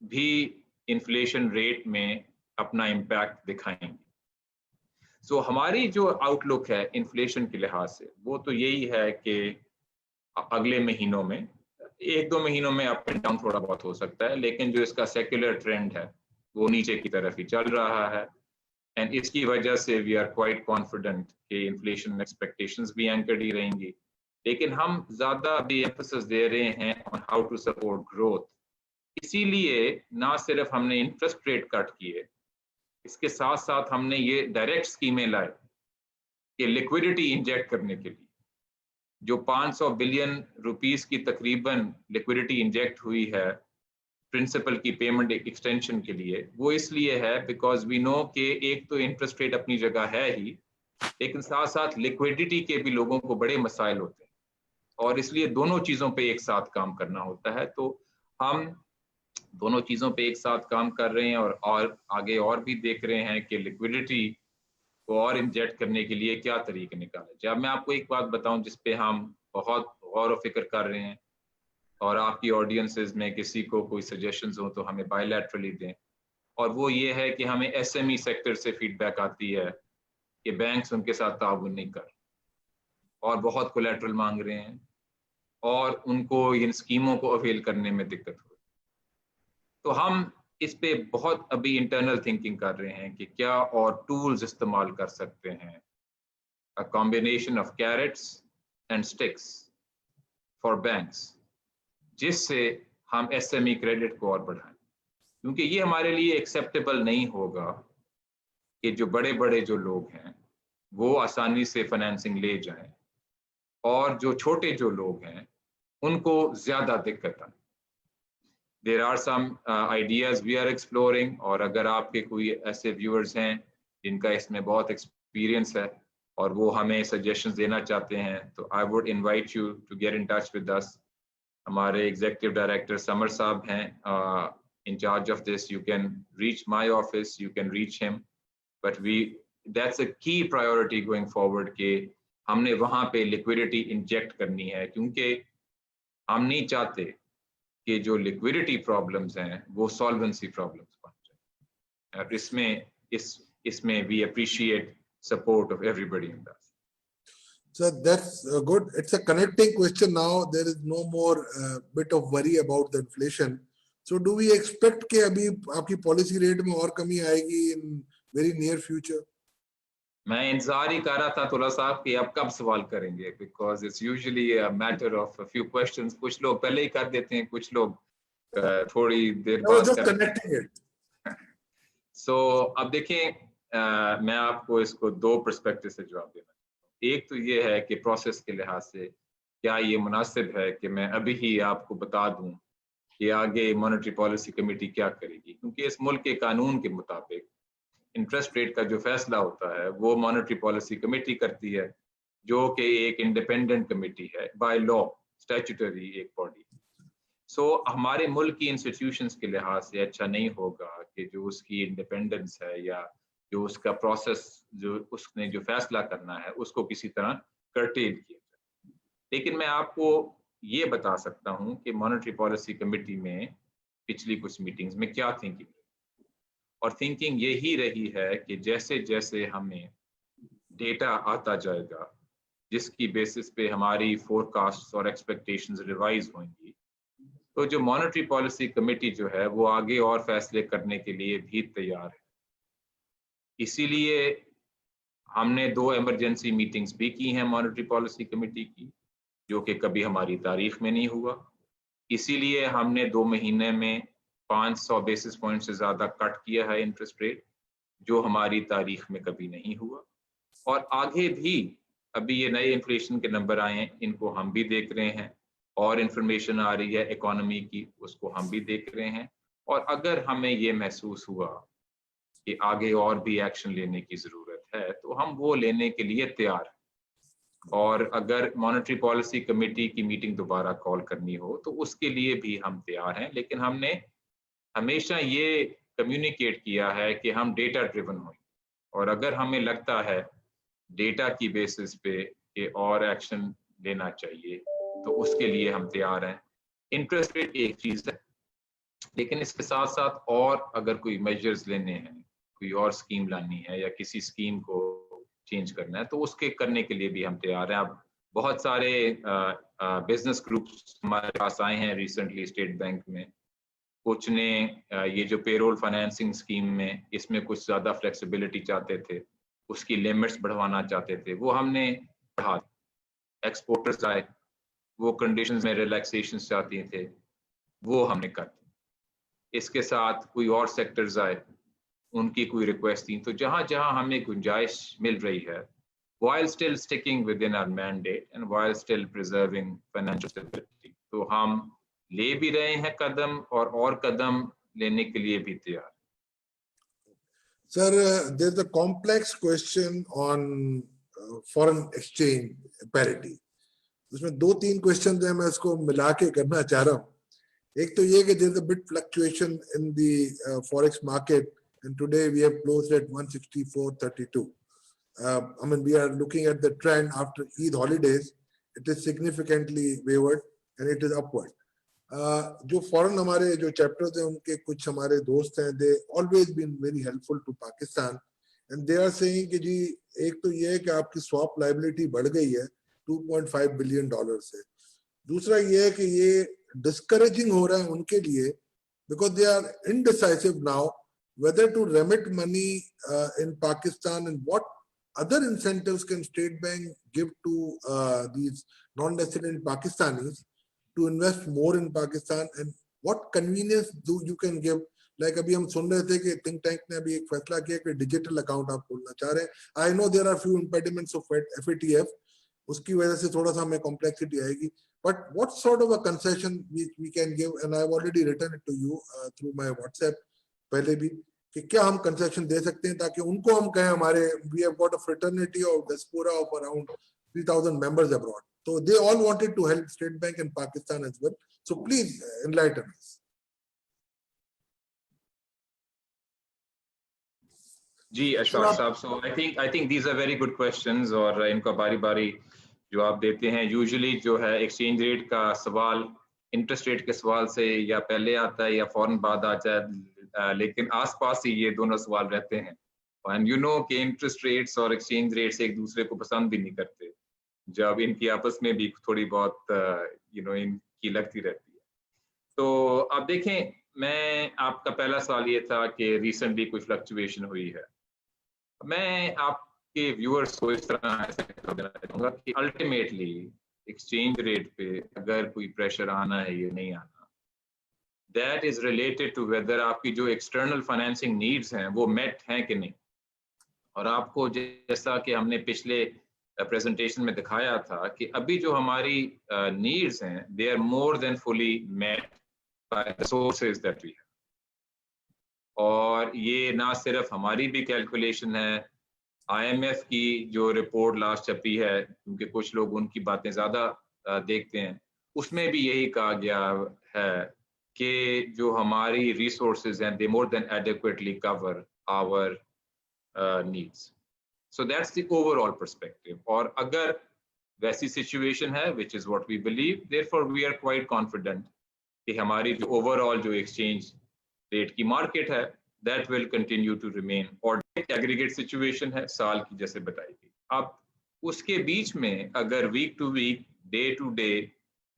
بھی انفلیشن ریٹ میں اپنا امپیکٹ دکھائیں گے. سو ہماری جو آؤٹ لک ہے انفلیشن کے لحاظ سے وہ تو یہی ہے کہ اگلے مہینوں میں 1-2 مہینوں میں اپ اینڈ ڈاؤن تھوڑا بہت ہو سکتا ہے، لیکن جو اس کا سیکولر ٹرینڈ ہے وہ نیچے کی طرف ہی چل رہا ہے. اینڈ اس کی وجہ سے وی آر کوائٹ کانفیڈنٹ کہ انفلیشن ایکسپیکٹیشنز بھی اینکرڈ ہی رہیں گی. لیکن ہم زیادہ ابھی ایمفسس دے رہے ہیں on how to support growth. اسی لیے نہ صرف ہم نے انٹرسٹ ریٹ کٹ کیے، اس کے ساتھ ساتھ ہم نے یہ ڈائریکٹ اسکیمیں لائے کہ لیکوڈیٹی انجیکٹ کرنے کے لیے جو 500 بلین روپیز کی تقریباً لیکوڈیٹی انجیکٹ ہوئی ہے پرنسپل کی پیمنٹ ایکسٹینشن کے لیے، وہ اس لیے ہے بیکاز وی نو کہ ایک تو انٹرسٹ ریٹ اپنی جگہ ہے ہی، لیکن ساتھ ساتھ لیکوڈیٹی کے بھی لوگوں کو بڑے مسائل ہوتے ہیں، اور اس لیے دونوں چیزوں پہ ایک ساتھ کام کرنا ہوتا ہے. تو ہم دونوں چیزوں پہ ایک ساتھ کام کر رہے ہیں اور آگے اور بھی دیکھ رہے ہیں کہ لیکوڈیٹی کو اور انجیکٹ کرنے کے لیے کیا طریقے نکالے جائے. اب میں آپ کو ایک بات بتاؤں جس پہ ہم بہت غور و فکر کر رہے ہیں، اور آپ کی آڈینسز میں کسی کو کوئی سجیشنز ہوں تو ہمیں بائی لیٹرلی دیں. اور وہ یہ ہے کہ ہمیں ایس ایم ای سیکٹر سے فیڈ بیک آتی ہے کہ بینکس ان کے ساتھ تعاون نہیں کر اور بہت کولیٹرل مانگ رہے ہیں اور ان کو ان اسکیموں کو اویل کرنے میں دقت ہو. تو ہم اس پہ بہت ابھی انٹرنل تھنکنگ کر رہے ہیں کہ کیا اور ٹولز استعمال کر سکتے ہیں، a combination of carrots and sticks for banks، جس سے ہم ایس ایم ای کریڈٹ کو اور بڑھائیں. کیونکہ یہ ہمارے لیے ایکسیپٹیبل نہیں ہوگا کہ جو بڑے بڑے جو لوگ ہیں وہ آسانی سے فائنینسنگ لے جائیں اور جو چھوٹے جو لوگ ہیں ان کو زیادہ دقت آئے. There are some ideas we are exploring، اور اگر آپ کے کوئی ایسے ویورز ہیں جن کا اس میں بہت ایکسپیرینس ہے اور وہ ہمیں سجیشنز دینا چاہتے ہیں تو I would invite you to get in touch with us. ہمارے ایگزیکٹو ڈائریکٹر سمر صاحب ہیں in charge of this. You can reach my office, you can reach him, but that's a key priority going forward کہ ہم نے وہاں پہ liquidity inject کرنی ہے، کیونکہ ہم نہیں چاہتے کہ جو لیکوڈیٹی پرابلمز ہیں وہ سالونسی پرابلمز بن جائیں. اور اس میں we appreciate support of everybody in that. So that's good. It's a connecting question now. There is no more bit of worry about the inflation. So do we expect کہ ابھی آپ کی پالیسی ریٹ میں اور کمی آئے گی in very near future? میں انتظار ہی کر رہا تھا طلعہ صاحب کہ آپ کب سوال کریں گے، because it's usually a matter of a few questions. کچھ لوگ پہلے ہی کر دیتے ہیں، کچھ لوگ تھوڑی دیر بعد just connecting it. سو اب دیکھیں میں آپ کو اس کو 2 پرسپیکٹو سے جواب دینا چاہتا ہوں. ایک تو یہ ہے کہ پروسیس کے لحاظ سے کیا یہ مناسب ہے کہ میں ابھی ہی آپ کو بتا دوں کہ آگے مانیٹری پالیسی کمیٹی کیا کرے گی، کیونکہ اس ملک کے قانون کے مطابق انٹرسٹ ریٹ کا جو فیصلہ ہوتا ہے وہ مانیٹری پالیسی کمیٹی کرتی ہے، جو کہ ایک انڈیپینڈنٹ کمیٹی ہے بائی لا، اسٹیچوٹری ایک باڈی. سو ہمارے ملک کی انسٹیٹیوشنز کے لحاظ سے اچھا نہیں ہوگا کہ جو اس کی انڈیپینڈنس ہے یا جو اس کا پروسیس جو اس نے جو فیصلہ کرنا ہے اس کو کسی طرح کرٹیل کیا جائے. لیکن میں آپ کو یہ بتا سکتا ہوں کہ مانیٹری پالیسی کمیٹی میں پچھلی کچھ میٹنگز میں کیا تھنکنگ ہے، اور تھنکنگ یہی رہی ہے کہ جیسے جیسے ہمیں ڈیٹا آتا جائے گا جس کی بیسس پہ ہماری فور کاسٹ اور ایکسپیکٹیشنز ریوائز ہوئیں گی، تو جو مانیٹری پالیسی کمیٹی جو ہے وہ آگے اور فیصلے کرنے کے لیے بھی تیار ہے. اسی لیے ہم نے 2 ایمرجنسی میٹنگز بھی کی ہیں مانیٹری پالیسی کمیٹی کی، جو کہ کبھی ہماری تاریخ میں نہیں ہوا. اسی لیے ہم نے 2 مہینے میں 500 بیسس پوائنٹ سے زیادہ کٹ کیا ہے انٹرسٹ ریٹ, جو ہماری تاریخ میں کبھی نہیں ہوا. اور آگے بھی ابھی یہ نئے انفلیشن کے نمبر آئے ہیں, ان کو ہم بھی دیکھ رہے ہیں, اور انفارمیشن آ رہی ہے اکانومی کی, اس کو ہم بھی دیکھ رہے ہیں. اور اگر ہمیں یہ محسوس ہوا کہ آگے اور بھی ایکشن لینے کی ضرورت ہے تو ہم وہ لینے کے لیے تیار ہیں. اور اگر مانیٹری پالیسی کمیٹی کی میٹنگ دوبارہ کال کرنی ہو تو اس کے لیے بھی ہم تیار ہیں. لیکن ہم نے ہمیشہ یہ کمیونیکیٹ کیا ہے کہ ہم ڈیٹا ڈریون ہوئیں, اور اگر ہمیں لگتا ہے ڈیٹا کی بیسس پہ کہ اور ایکشن لینا چاہیے تو اس کے لیے ہم تیار ہیں. انٹرسٹ ریٹ ایک چیز ہے, لیکن اس کے ساتھ ساتھ اور اگر کوئی میجرز لینے ہیں, کوئی اور اسکیم لانی ہے یا کسی اسکیم کو چینج کرنا ہے تو اس کے کرنے کے لیے بھی ہم تیار ہیں. اب بہت سارے بزنس گروپس ہمارے پاس آئے ہیں ریسنٹلی اسٹیٹ بینک میں. کچھ نے یہ جو پے رول فائنینسنگ اسکیم میں اس میں کچھ زیادہ فلیکسیبلٹی چاہتے تھے, اس کی لمٹس بڑھوانا چاہتے تھے, وہ ہم نے بڑھا. ایکسپورٹرز آئے, وہ کنڈیشنز میں ریلیکسیشنز چاہتے تھے, وہ ہم نے کر دی. اس کے ساتھ کوئی اور سیکٹرز آئے, ان کی کوئی ریکویسٹ تھی. تو جہاں جہاں ہمیں گنجائش مل رہی ہے, while still sticking within our mandate and while still preserving financial stability, تو ہم لے بھی رہے ہیں قدم, اور قدم لینے کے لیے بھی تیار. Sir, there's a complex question on foreign exchange parity. اس میں 2-3 questions ہیں, میں اس کو ملا کے کرنا چاہ رہا ہوں. ایک تو یہ کہ there's a bit fluctuation in the forex market, and today we have closed at 164.32. I mean, we are looking at the trend after Eid holidays. It is significantly wavered and it is upward. جو فورن ہمارے جو chapters ہیں ان کے کچھ ہمارے دوست ہیں, they always been very helpful to Pakistan, and they are saying کہ جی ایک تو یہ ہے کہ آپ کی swap liability بڑھ گئی ہے $2.5 billion سے. دوسرا یہ ہے کہ یہ discouraging ہو رہا ہے ان کے لیے because they are indecisive now whether to remit money in Pakistan, and what other incentives can State Bank give to these non-resident Pakistanis to invest more in Pakistan, and what convenience do you can give. Like ابھی ہم سن رہے تھے کہ think tank نے ابھی ایک فیصلہ کیا کہ ڈیجیٹل اکاؤنٹ آپ کھولنا چاہ رہے ہیں. I know there are few impediments of FATF, اس کی وجہ سے تھوڑا سا ہمیں complexity آئے گی, but what sort of a concession we can give, and I've already written it to you through my WhatsApp پہلے بھی, کہ کیا ہم کنسیشن دے سکتے ہیں تاکہ ان کو ہم کہیں ہمارے we have got a fraternity of diaspora of around 3,000 members abroad. So they all wanted to help State Bank in Pakistan as well. So please enlighten us. جی اشفاق صاحب, so I think these are very good questions, اور ان کا باری باری جواب دیتے ہیں. Usually جو ہے ایکسچینج ریٹ کا سوال انٹرسٹ ریٹ کے سوال سے یا پہلے آتا ہے یا فوراً بعد آتا ہے, لیکن آس پاس ہی یہ دونوں سوال رہتے ہیں. اینڈ یو نو کہ انٹرسٹ ریٹس اور ایکسچینج ریٹس ایک دوسرے کو پسند بھی نہیں کرتے جب ان کی آپس میں بھی تھوڑی بہت ان کی لگتی رہتی ہے. تو آپ دیکھیں, میں آپ کا پہلا سوال یہ تھا کہ ریسنٹلی کچھ فلکچویشن ہوئی ہے. میں آپ کے ویورز کو اس طرح دینا چاہوں گا کہ الٹیمیٹلی ایکسچینج ریٹ پہ اگر کوئی پریشر آنا ہے یا نہیں آنا, that is related to whether آپ کی جو ایکسٹرنل فائنینسنگ نیڈز ہیں وہ میٹ ہیں کہ نہیں. اور آپ کو جیسا کہ ہم نے پچھلے پریزنٹیشن میں دکھایا تھا کہ ابھی جو ہماری نیڈز ہیں they are more than fully met by the sources that we have. اور یہ نہ صرف ہماری بھی کیلکولیشن ہے, IMF کی جو رپورٹ لاسٹ چھپی ہے, کیونکہ کچھ لوگ ان کی باتیں زیادہ دیکھتے ہیں, اس میں بھی یہی کہا گیا ہے کہ جو ہماری ریسورسز ہیں they more than adequately cover our needs. So that's the overall perspective. اور اگر ویسی سچویشن ہے which is what we believe, therefore we are quite confident کہ ہماری جو overall جو ایکسچینج ریٹ کی مارکیٹ ہے that will continue to remain اور aggregate situation ہے سال کی جیسے بتائی گئی. اب اس کے بیچ میں اگر week to week, day to day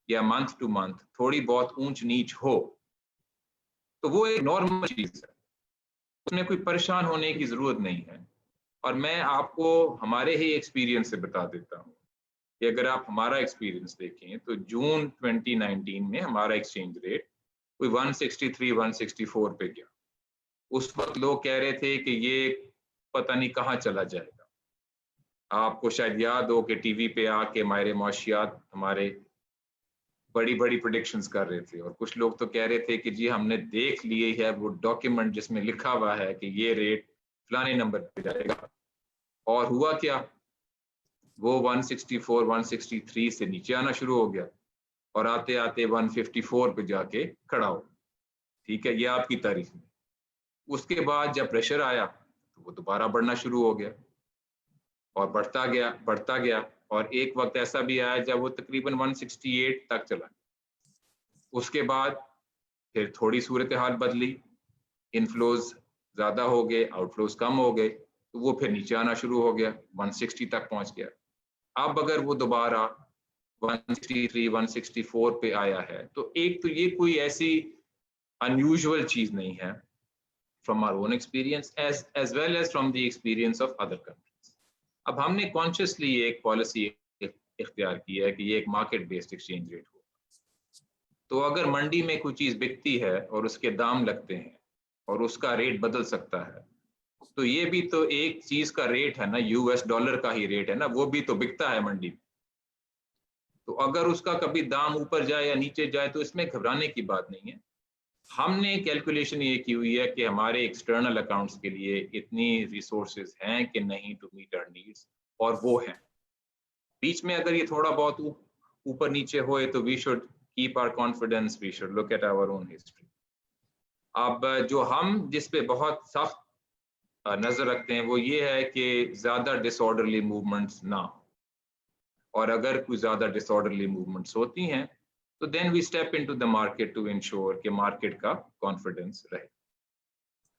یا منتھ ٹو منتھ تھوڑی بہت اونچ نیچ ہو تو وہ ایک نارمل چیز ہے, اس میں کوئی پریشان ہونے کی ضرورت نہیں ہے. اور میں آپ کو ہمارے ہی ایکسپیرینس سے بتا دیتا ہوں کہ اگر آپ ہمارا ایکسپیرینس دیکھیں تو جون 2019 میں ہمارا ایکسچینج ریٹ کوئی 163 164 پہ گیا. اس وقت لوگ کہہ رہے تھے کہ یہ پتہ نہیں کہاں چلا جائے گا. آپ کو شاید یاد ہو کہ ٹی وی پہ آ کے ماہر معاشیات ہمارے بڑی بڑی پریڈکشنز کر رہے تھے, اور کچھ لوگ تو کہہ رہے تھے کہ جی ہم نے دیکھ لیے ہے وہ ڈاکیومنٹ جس میں لکھا ہوا ہے کہ یہ ریٹ فلانے نمبر پہ جائے گا. اور ہوا کیا, وہ 164 163 سے نیچے آنا شروع ہو گیا اور آتے آتے 154 پہ جا کے کھڑا ہو. ٹھیک ہے, یہ آپ کی تاریخ میں. اس کے بعد جب پریشر آیا تو وہ دوبارہ بڑھنا شروع ہو گیا اور بڑھتا گیا اور ایک وقت ایسا بھی آیا جب وہ تقریباً 168 تک چلا. اس کے بعد پھر تھوڑی صورتحال بدلی, انفلوز زیادہ ہو گئے, آؤٹ فلوز کم ہو گئے, تو وہ پھر نیچے آنا شروع ہو گیا, 160 تک پہنچ گیا. اب اگر وہ دوبارہ 163 164 پہ آیا ہے تو ایک تو یہ کوئی ایسی unusual چیز نہیں ہے from our own experience as well as from the experience of other countries. اب ہم نے کانشیسلی ایک پالیسی اختیار کی ہے کہ یہ ایک مارکیٹ بیسڈ ایکسچینج ریٹ ہو. تو اگر منڈی میں کوئی چیز بکتی ہے اور اس کے دام لگتے ہیں اور اس کا ریٹ بدل سکتا ہے, تو یہ بھی تو ایک چیز کا ریٹ ہے نا, $US کا ہی ریٹ ہے نا, وہ بھی تو بکتا ہے منڈی میں. تو اگر اس کا کبھی دام اوپر جائے یا نیچے جائے تو اس میں گھبرانے کی بات نہیں ہے. ہم نے کیلکولیشن یہ کی ہوئی ہے کہ ہمارے ایکسٹرنل اکاؤنٹس کے لیے اتنی ریسورسز ہیں کہ نہیں ٹو میٹ آور نیڈس, اور وہ ہیں. بیچ میں اگر یہ تھوڑا بہت اوپر نیچے ہوئے تو we should keep our confidence, we should look at our own history. اب جو ہم جس پہ بہت سخت نظر رکھتے ہیں وہ یہ ہے کہ زیادہ ڈس آرڈرلی موومنٹس نہ ہو, اور اگر کوئی زیادہ ڈس آرڈرلی موومنٹس ہوتی ہیں تو then we step into the market to ensure کہ مارکیٹ کا کانفیڈنس رہے.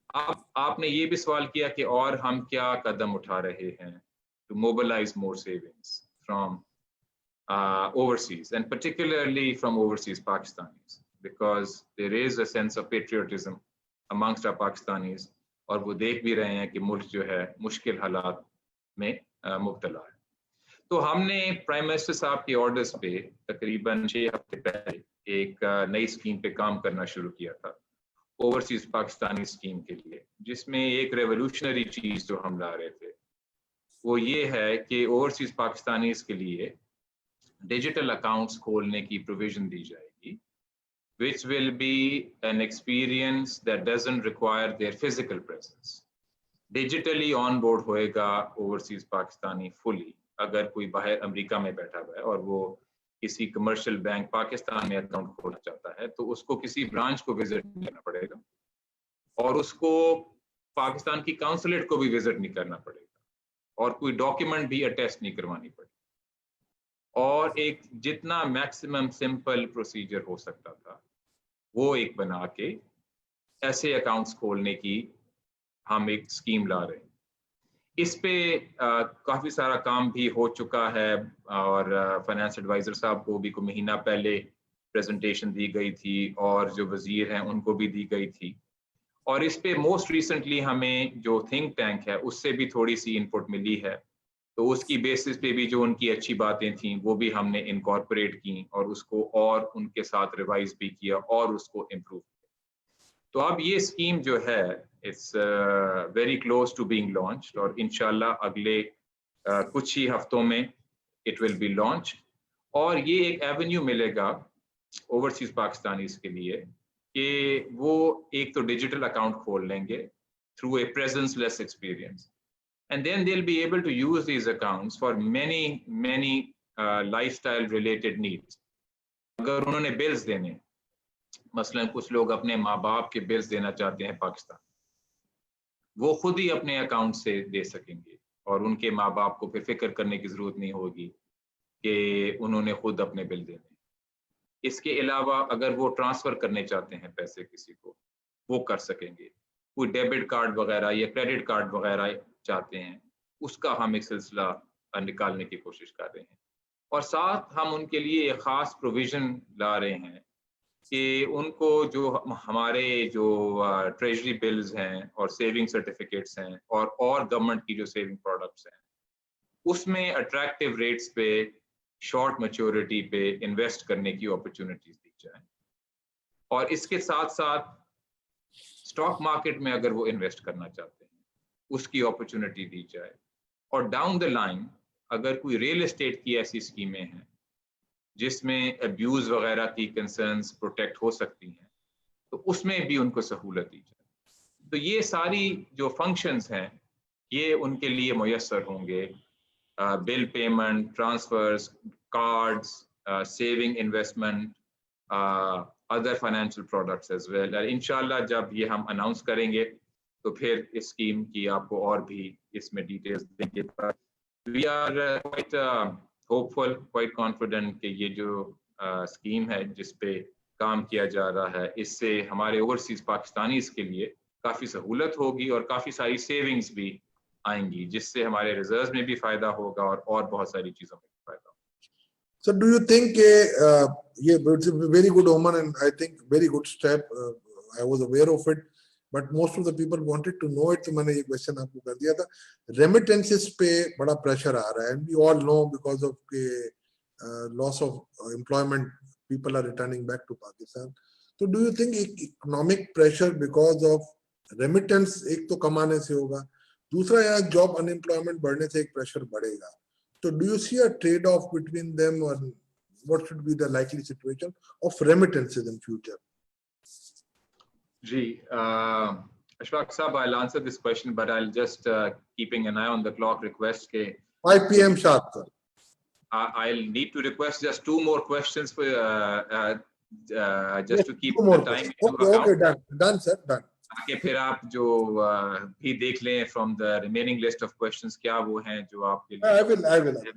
اب آپ نے یہ بھی سوال کیا کہ اور ہم کیا قدم اٹھا رہے ہیں to mobilise more savings from overseas and particularly from overseas Pakistanis, because there is a sense of patriotism amongst our Pakistanis, اور وہ دیکھ بھی رہے ہیں کہ ملک جو ہے مشکل حالات میں مبتلا ہے. تو ہم نے پرائم منسٹر صاحب کے آرڈرز پہ تقریباً 6 ہفتے پہلے ایک نئی اسکیم پہ کام کرنا شروع کیا تھا, اوورسیز پاکستانی اسکیم کے لیے, جس میں ایک ریولوشنری چیز جو ہم لا رہے تھے وہ یہ ہے کہ اوورسیز پاکستانیز کے لیے ڈیجیٹل اکاؤنٹس کھولنے کی پروویژن دی جائے گی, which will be an experience that doesn't require their physical presence. Digitally on board ہوئے گا اوورسیز پاکستانی فلی. اگر کوئی باہر امریکہ میں بیٹھا ہوا ہے اور وہ کسی کمرشل بینک پاکستان میں اکاؤنٹ کھولنا چاہتا ہے تو اس کو کسی برانچ کو وزٹ نہیں کرنا پڑے گا, اور اس کو پاکستان کی کاؤنسلیٹ کو بھی وزٹ نہیں کرنا پڑے گا, اور کوئی ڈاکیومنٹ بھی اٹیسٹ نہیں کروانی پڑے گی. اور ایک جتنا میکسیمم سمپل پروسیجر ہو سکتا تھا وہ ایک بنا کے ایسے اکاؤنٹس کھولنے کی ہم ایک اسکیم لا رہے ہیں. اس پہ کافی سارا کام بھی ہو چکا ہے, اور فائنانس ایڈوائزر صاحب کو بھی کوئی مہینہ پہلے پریزنٹیشن دی گئی تھی, اور جو وزیر ہیں ان کو بھی دی گئی تھی. اور اس پہ موسٹ ریسنٹلی ہمیں جو تھنک ٹینک ہے اس سے بھی تھوڑی سی انپٹ ملی ہے, تو اس کی بیسس پہ بھی جو ان کی اچھی باتیں تھیں وہ بھی ہم نے انکارپوریٹ کی اور اس کو اور ان کے ساتھ ریوائز بھی کیا اور اس کو امپروو کیا. تو اب یہ اسکیم جو ہے it's very close to being launched, اور انشاءاللہ اگلے کچھ ہی ہفتوں میں اٹ ول بی لانچ. اور یہ ایک ایونیو ملے گا اوورسیز پاکستانیز کے لیے کہ وہ ایک تو ڈیجیٹل اکاؤنٹ کھول لیں گے through a presence less experience, and then they'll be able to use these accounts for many lifestyle related needs. اگر انہوں نے بلز دینے, مثلا کچھ لوگ اپنے ماں باپ کے بلز دینا چاہتے ہیں پاکستان, وہ خود ہی اپنے اکاؤنٹ سے دے سکیں گے, اور ان کے ماں باپ کو پھر فکر کرنے کی ضرورت نہیں ہوگی کہ انہوں نے خود اپنے بل دینے. اس کے علاوہ اگر وہ ٹرانسفر کرنے چاہتے ہیں پیسے کسی کو, وہ کر سکیں گے. کوئی ڈیبٹ کارڈ وغیرہ یا کریڈٹ کارڈ وغیرہ چاہتے ہیں, اس کا ہم ایک سلسلہ نکالنے کی کوشش کر رہے ہیں. اور ساتھ ہم ان کے لیے ایک خاص پروویژن لا رہے ہیں کہ ان کو جو ہمارے جو ٹریجری بلز ہیں اور سیونگ سرٹیفکیٹس ہیں اور گورنمنٹ کی جو سیونگ پروڈکٹس ہیں, اس میں اٹریکٹیو ریٹس پہ شارٹ میچورٹی پہ انویسٹ کرنے کی اپرچونیٹیز دی جائیں, اور اس کے ساتھ ساتھ اسٹاک مارکیٹ میں اگر وہ انویسٹ کرنا چاہتے ہیں اس کی اپرچونیٹی دی جائے, اور ڈاؤن دا لائن اگر کوئی ریئل اسٹیٹ کی ایسی اسکیمیں ہیں جس میں ابیوز وغیرہ کی کنسرنس پروٹیکٹ ہو سکتی ہیں تو اس میں بھی ان کو سہولت دی جائے. تو یہ ساری جو فنکشنز ہیں یہ ان کے لیے میسر ہوں گے, bill payment, transfers, cards, saving, investment, other financial products as well. انشاءاللہ جب یہ ہم اناؤنس کریں گے تو پھر اس اسکیم کی آپ کو اور بھی اس میں ڈیٹیلز دیں گے. We are quite hopeful, quite confident کہ یہ جو اسکیم ہے جس پہ کام کیا جا رہا ہے اس سے ہمارے اوورسیز پاکستانیز کے لیے کافی سہولت ہوگی اور کافی ساری سیونگز بھی آئیں گی, جس سے ہمارے ریزروز میں بھی فائدہ ہوگا اور بہت ساری چیزوں میں فائدہ ہوگا. So do you think it's a very good omen and I think very good step. I was aware of it, but most of the people wanted to know it. تو میں نے یہ question آپ کو کر دیا تھا. Remittances پہ بڑا pressure آ رہا ہے, and we all know because of loss of employment, people are returning back to Pakistan. So do you think economic pressure because of remittance ایک تو کمانے سے ہوگا, دوسرا یہاں job unemployment بڑھنے سے ایک pressure بڑھے گا. So do you see a trade-off between them, or what should be the likely situation of remittances in future? Ji, Ashfaq Saab, I'll answer this question, but I'll just keeping an eye on the clock request. 5 p.m. sharp, sir. I'll need to request just 2 more questions for just to keep the time into account. Okay, done, sir, done. کہ پھر آپ جو بھی دیکھ لیں from the remaining list of questions کیا وہ ہیں جو آپ کے لیے. I will.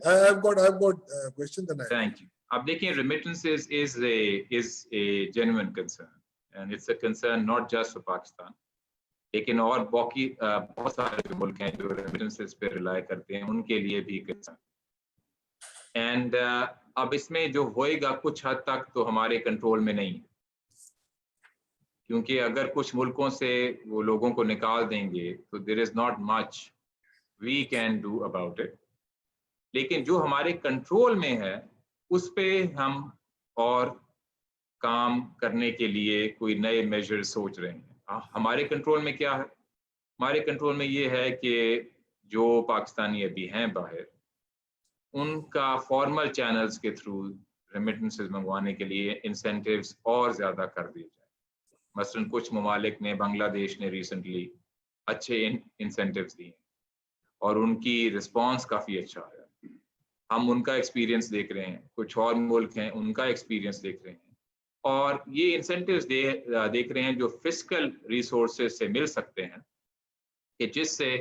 I've got questions and Thank you. آپ دیکھیں remittances is a genuine concern and it's a concern not just for Pakistan, لیکن اور باقی بہت سارے جو ملک ہیں جو remittances پہ rely کرتے ہیں ان کے لیے بھی concern. And اب اس میں جو ہوئے گا کچھ حد تک تو ہمارے کنٹرول میں نہیں, کیونکہ اگر کچھ ملکوں سے وہ لوگوں کو نکال دیں گے تو there is not much we can do about it. لیکن جو ہمارے کنٹرول میں ہے اس پہ ہم اور کام کرنے کے لیے کوئی نئے میجر سوچ رہے ہیں. ہمارے کنٹرول میں کیا ہے؟ ہمارے کنٹرول میں یہ ہے کہ جو پاکستانی ابھی ہیں باہر ان کا فارمل چینلز کے تھرو ریمیٹنسز منگوانے کے لیے انسینٹیوز اور زیادہ کر دیے جائیں. مثلاً کچھ ممالک نے, بنگلہ دیش نے ریسنٹلی اچھے انسینٹیوز دیے اور ان کی رسپانس کافی اچھا آیا. ہم ان کا ایکسپیرینس دیکھ رہے ہیں, کچھ اور ملک ہیں ان کا ایکسپیرینس دیکھ رہے ہیں, اور یہ انسینٹیوز دیکھ رہے ہیں جو فسکل ریسورسز سے مل سکتے ہیں کہ جس سے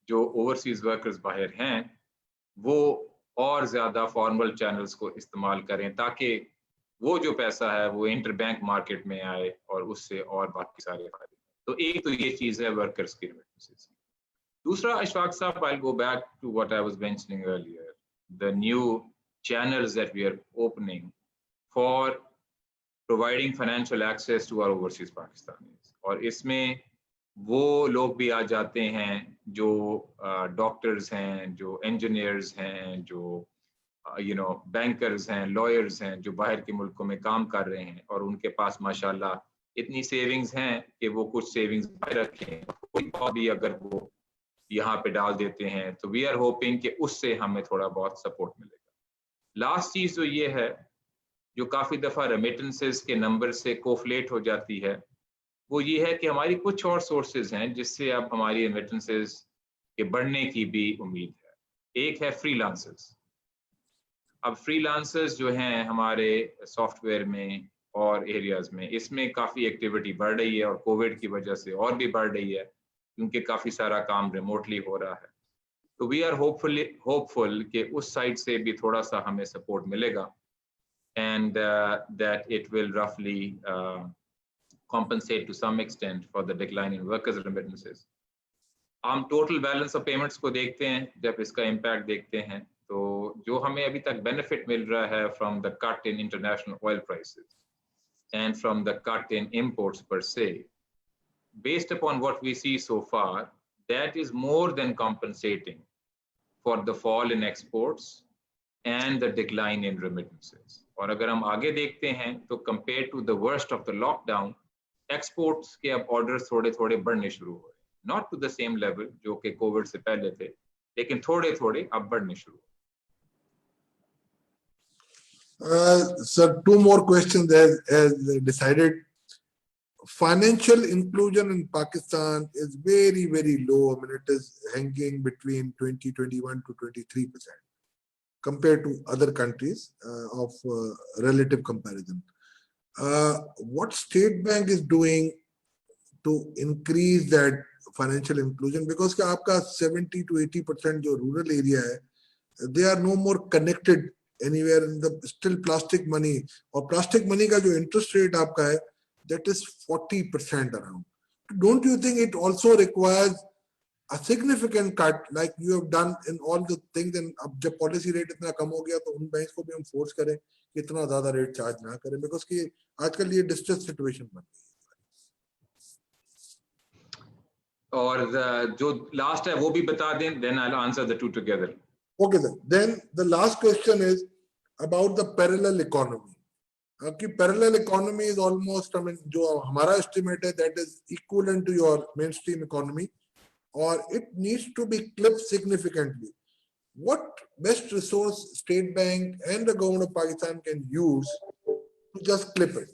جو اوورسیز ورکرز باہر ہیں وہ اور زیادہ فارمل چینلز کو استعمال کریں تاکہ وہ جو پیسہ ہے وہ انٹر بینک مارکیٹ میں آئے اور اس سے اور باقی سارے فائدے. تو ایک تو یہ چیز ہے ورکرز کی ریمیٹنسز. دوسرا اشفاق صاحب, I'll go back to what I was mentioning earlier, the new channels that we are opening for providing financial access to our overseas Pakistanis. اور اس میں وہ لوگ بھی آ جاتے ہیں جو ڈاکٹرز ہیں, جو انجینئرز ہیں, جو بینکرز ہیں, لائرز ہیں, جو باہر کے ملکوں میں کام کر رہے ہیں اور ان کے پاس ماشاءاللہ اتنی سیونگز ہیں کہ وہ کچھ سیونگز باہر رکھیں, کوئی بھی اگر وہ یہاں پہ ڈال دیتے ہیں تو وی آر ہوپنگ کہ اس سے ہمیں تھوڑا بہت سپورٹ ملے گا. لاسٹ چیز تو یہ ہے جو کافی دفعہ ریمیٹنسز کے نمبر سے کوفلیٹ ہو جاتی ہے, وہ یہ ہے کہ ہماری کچھ اور سورسز ہیں جس سے اب ہماری ریمیٹنسز کے بڑھنے کی بھی امید ہے. ایک ہے فری لانسرز. اب فری لانسرز جو ہیں ہمارے سافٹ ویئر میں اور ایریاز میں, اس میں کافی ایکٹیویٹی بڑھ رہی ہے اور کووڈ کی وجہ سے اور بھی بڑھ رہی ہے کیونکہ کافی سارا کام ریموٹلی ہو رہا ہے. تو وی آر ہوپفل کہ اس سائڈ سے بھی تھوڑا سا ہمیں سپورٹ ملے گا اینڈ دیٹ اٹ ول رفلی compensate to some extent for the decline in workers' remittances. ہم ٹوٹل بیلنس آف پیمنٹس کو دیکھتے ہیں, جب اس کا امپیکٹ دیکھتے ہیں تو جو ہمیں ابھی تک بینیفٹ مل رہا ہے from the cut in international oil prices and from the cut in imports پر سے, based upon what we see so far, that is more than compensating for the fall in exports and the decline in remittances. اور اگر ہم آگے دیکھتے ہیں تو compared to the worst of the lockdown, exports کے اب orders تھوڑے تھوڑے بڑھنے شروع ہوئے. Not to the same level جو کہ کووڈ سے پہلے تھے, لیکن تھوڑے تھوڑے اب بڑھنے شروع ہوئے. Sir, two more questions as decided. Financial inclusion in Pakistan is very, very low. I mean, it is hanging between 21 to 23% compared to other countries of relative comparison. What State Bank is doing to increase that financial inclusion? Because کہ آپ کا 70 to 80% جو rural area ہے, they are no more connected anywhere in the still plastic money, اور plastic money کا جو interest rate آپ کا ہے, that is 40% around. Don't you think it also requires a significant cut like you have done in all the things? And اب جب policy rate اتنا کم ہو گیا تو ان بینکس کو بھی ہم فورس کریں کہ اتنا زیادہ ریٹ چارج نہ کریں, because کہ آج کل یہ ڈسٹریس سچویشن بن گئی ہے. اور جو لاسٹ ہے وہ بھی بتا دیں, then I'll answer the two together. Okay, sir. Then the last question is about the parallel economy. کہ parallel economy is almost, I mean, جو ہمارا estimate ہے, that is equivalent to your mainstream economy, or it needs to be clipped significantly. What best resource State Bank and the government of Pakistan can use to just clip it?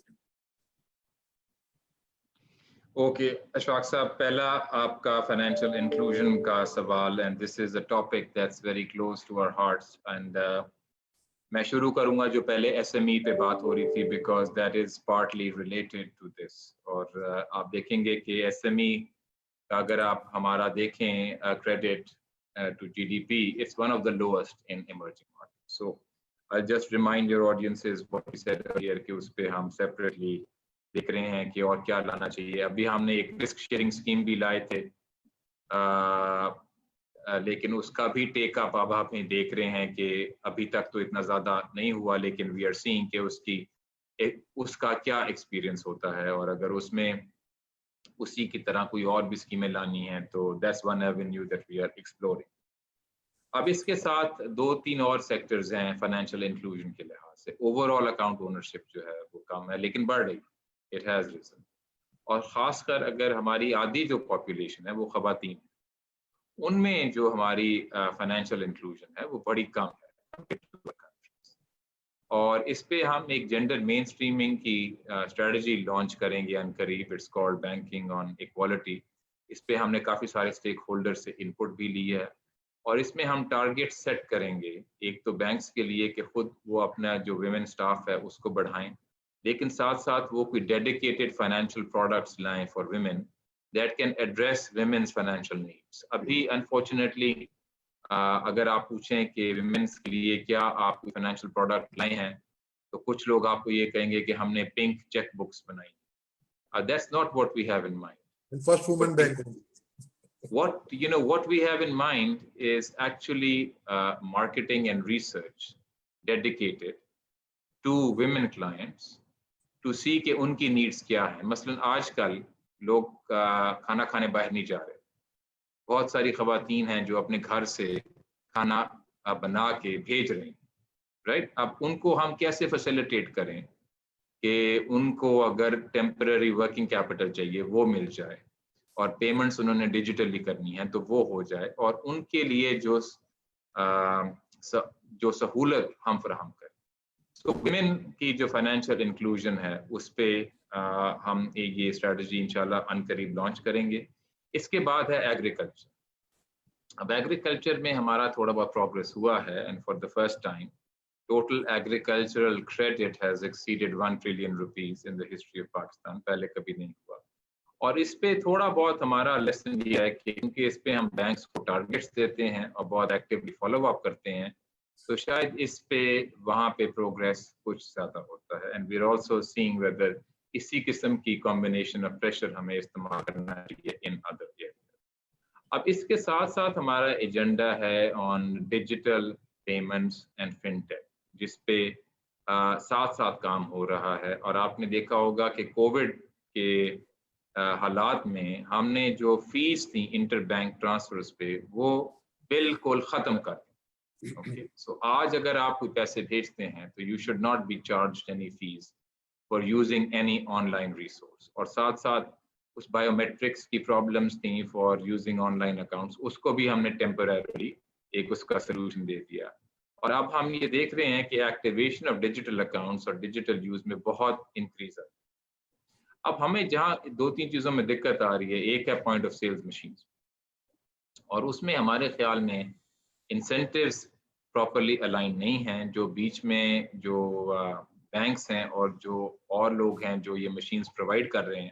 Okay, Ashfaq صاحب, پہلا آپ کا financial inclusion کا سوال, and this is a topic that's very close to our hearts, and میں شروع کروں گا جو پہلے SME پہ بات ہو رہی تھی, because that is partly related to this. اور آپ دیکھیں گے کہ SME کا اگر آپ ہمارا دیکھیں credit to GDP, it's one of the lowest in emerging markets. So I'll just remind your audiences what we said earlier کہ اس پہ ہم separately دیکھ رہے ہیں کہ اور کیا لانا چاہیے. ابھی ہم نے ایک رسک شیئرنگ اسکیم بھی لائے تھے, لیکن اس کا بھی ٹیک اپ اب آپ دیکھ رہے ہیں کہ ابھی تک تو اتنا زیادہ نہیں ہوا, لیکن وی آر سیئنگ کہ اس کا کیا ایکسپیرئنس ہوتا ہے, اور اگر اس میں اسی کی طرح کوئی اور بھی اسکیمیں لانی ہیں تو that's one avenue that we are exploring. اب اس کے ساتھ 2-3 اور سیکٹرز ہیں فائنینشیل انکلوژن کے لحاظ سے. اوور آل اکاؤنٹ اونرشپ جو ہے وہ کم ہے لیکن بڑھ رہی, اٹ ہیز ریزن, اور خاص کر اگر ہماری آدھی جو پاپولیشن ہے وہ خواتین ہے, ان میں جو ہماری فائنینشیل انکلوژن ہے وہ بڑی کم ہے. اور اس پہ ہم ایک جینڈر مین اسٹریمنگ کی اسٹریٹجی لانچ کریں گے ان قریب. It's called banking on equality. اس پہ ہم نے کافی سارے اسٹیک ہولڈر سے انپٹ بھی لی ہے, اور اس میں ہم ٹارگیٹ سیٹ کریں گے. ایک تو بینکس کے لیے کہ خود وہ اپنا جو ویمن سٹاف ہے اس کو بڑھائیں, لیکن ساتھ ساتھ وہ کوئی ڈیڈیکیٹڈ فائنینشیل پروڈکٹس لائیں for women that can address women's financial needs. ابھی انفارچونیٹلی اگر آپ پوچھیں کہ ویمنس کے لیے کیا آپ کوئی فائنینشیل پروڈکٹ لائے ہیں, تو کچھ لوگ آپ کو یہ کہیں گے کہ ہم نے پنک چیک بکس بنائی. That's not what we have in mind. First woman bank. What we have in mind is actually marketing and research dedicated to women clients to see کہ ان کی نیڈس کیا ہیں. مثلاً آج کل لوگ کھانا کھانے باہر نہیں جا رہے. بہت ساری خواتین ہیں جو اپنے گھر سے کھانا بنا کے بھیج رہے ہیں, رائٹ. اب ان کو ہم کیسے فیسیلیٹیٹ کریں کہ ان کو اگر ٹیمپرری ورکنگ کیپٹل چاہیے وہ مل جائے, اور پیمنٹس انہوں نے ڈیجیٹلی کرنی ہے تو وہ ہو جائے, اور ان کے لیے جو سہولت ہم فراہم کریں. تو ویمن کی جو فائنینشیل انکلوژن ہے اس پہ ہم یہ اسٹریٹجی انشاءاللہ ان قریب لانچ کریں گے. اس کے بعد ہے ایگریکلچر. اب ایگریکلچر میں ہمارا تھوڑا بہت پروگرس ہوا ہے, and for the first time total agricultural credit has exceeded 1 trillion rupees in the history of Pakistan. پہلے کبھی نہیں ہوا. اور اس پہ تھوڑا بہت ہمارا لیسن یہ ہے کہ کیونکہ اس پہ ہم بینکس کو ٹارگیٹس دیتے ہیں اور بہت ایکٹیولی فالو اپ کرتے ہیں, تو شاید اس پہ وہاں پہ پروگرس کچھ زیادہ ہوتا ہے. And we are also seeing whether اسی قسم کی کمبینیشن آف پریشر ہمیں استعمال کرنا چاہیے ان ادر ایریاز. اب اس کے ساتھ ساتھ ہمارا ایجنڈا ہے آن ڈیجیٹل پیمنٹس اینڈ فن ٹیک, جس پہ ساتھ ساتھ کام ہو رہا ہے. اور آپ نے دیکھا ہوگا کہ کووڈ کے حالات میں ہم نے جو فیس تھی انٹر بینک ٹرانسفرز پہ وہ بالکل ختم کر دی. Okay, so آج اگر آپ کوئی پیسے بھیجتے ہیں تو you should not be charged any fees for using any online resource. اور ساتھ ساتھ اس biometrics کی problems تھیں for using online accounts, اس کو بھی ہم نے temporarily ایک اس کا solution دے دیا. اور اب ہم یہ دیکھ رہے ہیں کہ ایکٹیویشن آف ڈیجیٹل اکاؤنٹس اور ڈیجیٹل یوز میں بہت انکریز ہے. اب ہمیں جہاں 2-3 چیزوں میں دقت آ رہی ہے، ایک ہے پوائنٹ آف سیلز مشینز، اور اس میں ہمارے خیال میں انسینٹیوز پراپرلی الائن نہیں ہیں. جو بیچ میں جو بینکس ہیں اور جو اور لوگ ہیں جو یہ مشینز پرووائڈ کر رہے ہیں،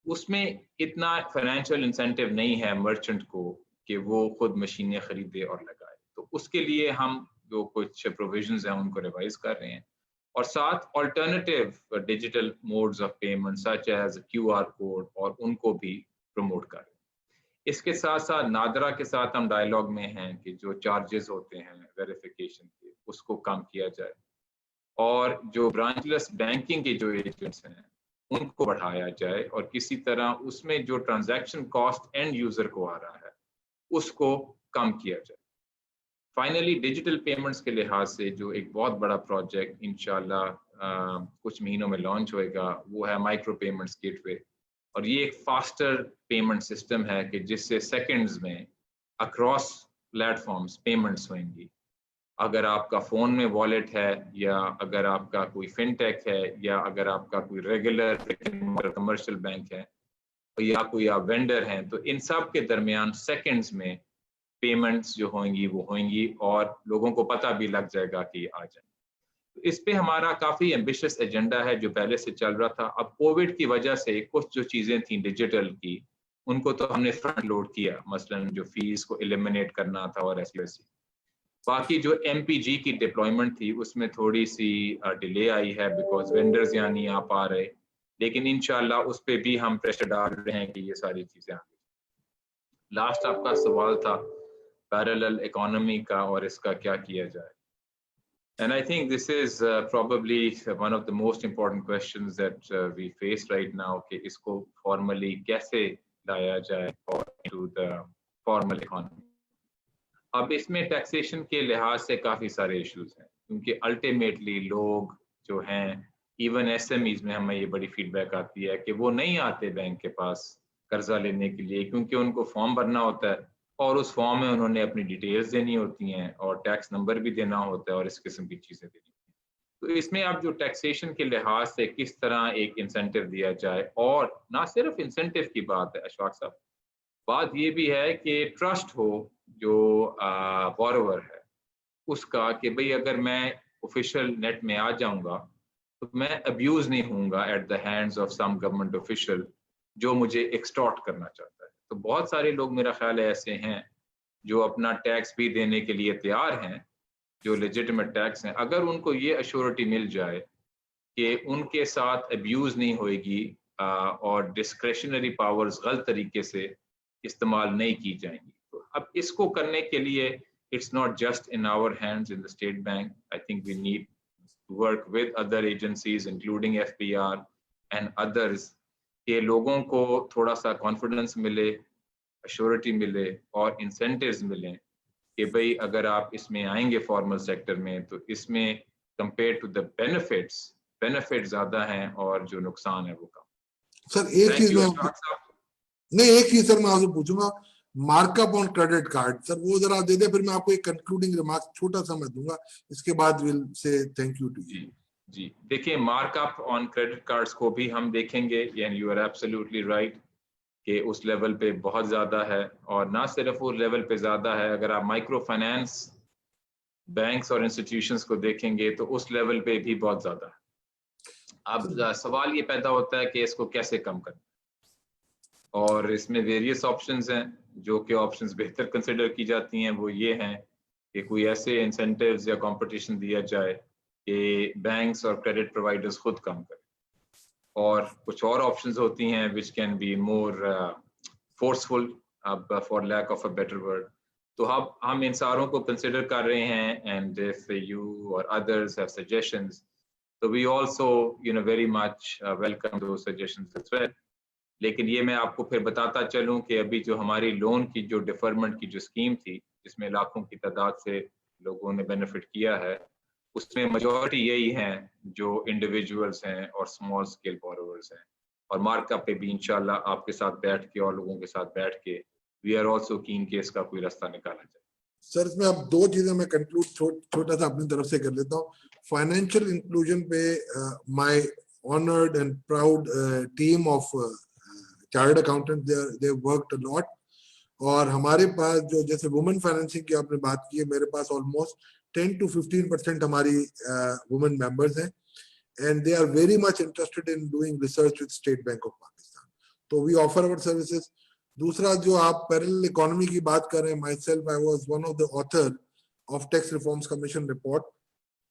اس میں اتنا فائنینشیل انسینٹیو نہیں ہے مرچنٹ کو کہ وہ خود مشینیں خریدے اور لگائے. تو اس کے لیے ہم جو کچھ پروویژنز ہیں ان کو ریوائز کر رہے ہیں، اور ساتھ alternative digital modes of payment such as QR code اور ان کو بھی پروموٹ کر رہے ہیں. اس کے ساتھ ساتھ نادرا کے ساتھ ہم ڈائلاگ میں ہیں کہ جو چارجز ہوتے ہیں ویریفیکیشن کے اس کو کم کیا جائے، اور جو برانچ لیس بینکنگ کے جو ایجنٹس ہیں ان کو بڑھایا جائے، اور کسی طرح اس میں جو ٹرانزیکشن کاسٹ اینڈ یوزر کو آ رہا ہے اس کو کم کیا جائے. فائنلی ڈیجیٹل پیمنٹس کے لحاظ سے جو ایک بہت بڑا پروجیکٹ انشاءاللہ کچھ مہینوں میں لانچ ہوئے گا وہ ہے مائکرو پیمنٹس گیٹ وے. اور یہ ایک فاسٹر پیمنٹ سسٹم ہے کہ جس سے سیکنڈز میں اکراس پلیٹ فارمز پیمنٹس ہوئیں گی. اگر آپ کا فون میں والیٹ ہے، یا اگر آپ کا کوئی فن ٹیک ہے، یا اگر آپ کا کوئی ریگولر کمرشل بینک ہے، یا کوئی آپ وینڈر ہیں، تو ان سب کے درمیان سیکنڈز میں پیمنٹس جو ہوئیں گی وہ ہوئیں گی، اور لوگوں کو پتہ بھی لگ جائے گا کہ یہ آ جائیں. اس پہ ہمارا کافی ایمبیشس ایجنڈا ہے جو پہلے سے چل رہا تھا. اب کووڈ کی وجہ سے کچھ جو چیزیں تھیں ڈیجیٹل کی ان کو تو ہم نے فرنٹ لوڈ کیا، مثلا جو فیس کو ایلیمنیٹ کرنا تھا اور ایسی. باقی جو MPG کی ڈپلائمنٹ تھی اس میں تھوڑی سی ڈیلے آئی ہے بیکاز وینڈرز یہاں نہیں آ پا رہے، لیکن انشاءاللہ اس پہ بھی ہم پریشر ڈال رہے ہیں کہ یہ ساری چیزیں آ گئی. لاسٹ آپ کا سوال تھا پیرالل اکانومی کا اور اس کا کیا کیا جائے. And I think this is probably one of the most important questions that we face right now, کہ اس کو formally کیسے لایا جائے into the formal economy. اب اس میں ٹیکسیشن کے لحاظ سے کافی سارے ایشوز ہیں، کیونکہ الٹیمیٹلی لوگ جو ہیں ایون SMEs میں ہمیں یہ بڑی فیڈ بیک آتی ہے کہ وہ نہیں آتے بینک کے پاس قرضہ لینے کے لیے، کیونکہ ان کو فارم بھرنا ہوتا ہے اور اس فارم میں انہوں نے اپنی ڈیٹیلز دینی ہوتی ہیں اور ٹیکس نمبر بھی دینا ہوتا ہے اور اس قسم کی چیزیں دینی ہوتی ہیں. تو اس میں اب جو ٹیکسیشن کے لحاظ سے کس طرح ایک انسینٹیو دیا جائے، اور نہ صرف انسینٹیو کی بات ہے اشفاق صاحب، بات یہ بھی ہے کہ ٹرسٹ ہو جو بورور ہے اس کا کہ بھئی اگر میں آفیشیل نیٹ میں آ جاؤں گا تو میں ابیوز نہیں ہوں گا at the hands of some government official جو مجھے ایکسٹارٹ کرنا چاہتا ہے. تو بہت سارے لوگ میرا خیال ہے ایسے ہیں جو اپنا ٹیکس بھی دینے کے لیے تیار ہیں، جو لیجٹمیٹ ٹیکس ہیں، اگر ان کو یہ ایشورٹی مل جائے کہ ان کے ساتھ ابیوز نہیں ہوئے گی اور ڈسکریشنری پاورز غلط طریقے سے استعمال نہیں کی جائیں گی. تو اب اس کو کرنے کے لیے it's not just in our hands in the state bank. I think we need to work with other agencies including FPR and others کہ لوگوں کو تھوڑا سا کانفیڈنس ملے، ایشورٹی ملے اور انسینٹیوز ملیں کہ بھئی اگر آپ اس میں آئیں گے فارمل سیکٹر میں تو اس میں کمپیئر ٹو دا بینیفٹ زیادہ ہیں اور جو نقصان ہے وہ کم. سر ایک چیز میں آپ سے پوچھوں گا، مارک اپ آن کریڈٹ کارڈ، سر وہ ذرا دے دیں، پھر میں آپ کو ایک کنکلوڈنگ ریمارک چھوٹا سا میں دوں گا، اس کے بعد ویل سے تھینک یو ٹو یو. جی دیکھیں، مارک اپ آن کریڈٹ کارڈز کو بھی ہم دیکھیں گے، یعنی یو آر ایبسلیوٹلی رائٹ کہ اس لیول پہ بہت زیادہ ہے، اور نہ صرف وہ لیول پہ زیادہ ہے، اگر آپ مائکرو فائنانس بینکس اور انسٹیٹیوشنز کو دیکھیں گے تو اس لیول پہ بھی بہت زیادہ ہے. اب سوال یہ پیدا ہوتا ہے کہ اس کو کیسے کم کرنا، اور اس میں ویریس آپشنز ہیں. جو کہ آپشنز بہتر کنسیڈر کی جاتی ہیں وہ یہ ہیں کہ کوئی ایسے انسینٹیوز یا کمپٹیشن دیا جائے کہ بینکس اور کریڈٹ پرووائڈرز خود کم کریں، اور کچھ اور آپشنز ہوتی ہیں which can be more forceful for lack of a better word. تو ہم ان ساروں کو کنسیڈر کر رہے ہیں، and if you or others have suggestions, so we also very much welcome those suggestions as well. لیکن یہ میں آپ کو پھر بتاتا چلوں کہ ابھی جو ہماری لون کی جو ڈیفرمنٹ کی جو اسکیم تھی جس میں لاکھوں کی تعداد سے لوگوں نے بینیفٹ کیا ہے اس میں میجورٹی یہی ہیں جو انڈیویجولس ہیں اور اسمال اسکیل بورورز ہیں. اور مارک اپ پہ بھی انشاءاللہ آپ کے ساتھ بیٹھ کے اور لوگوں کے ساتھ بیٹھ کے وی آر آلسو کین کہ اس کا کوئی راستہ نکالا جائے. سر اس میں اب 2 چیزیں میں کنکلوڈ چھوٹا سا اپنی طرف سے کر لیتا ہوں. فائنینشیل انکلوژن پہ my honoured and proud team of chartered accountant they worked a lot. اور ہمارے پاس جو جیسے وومن فائنینسنگ کی آپ نے بات کی ہے, میرے پاس آلموسٹ 10 to 15% ہماری وومن ممبرز ہیں and they are very much interested in doing research with State Bank of Pakistan. تو we offer our services. دوسرا جو آپ پیرل اکانومی کی بات کر رہے ہیں, myself I was one of the author of Tax Reforms Commission report.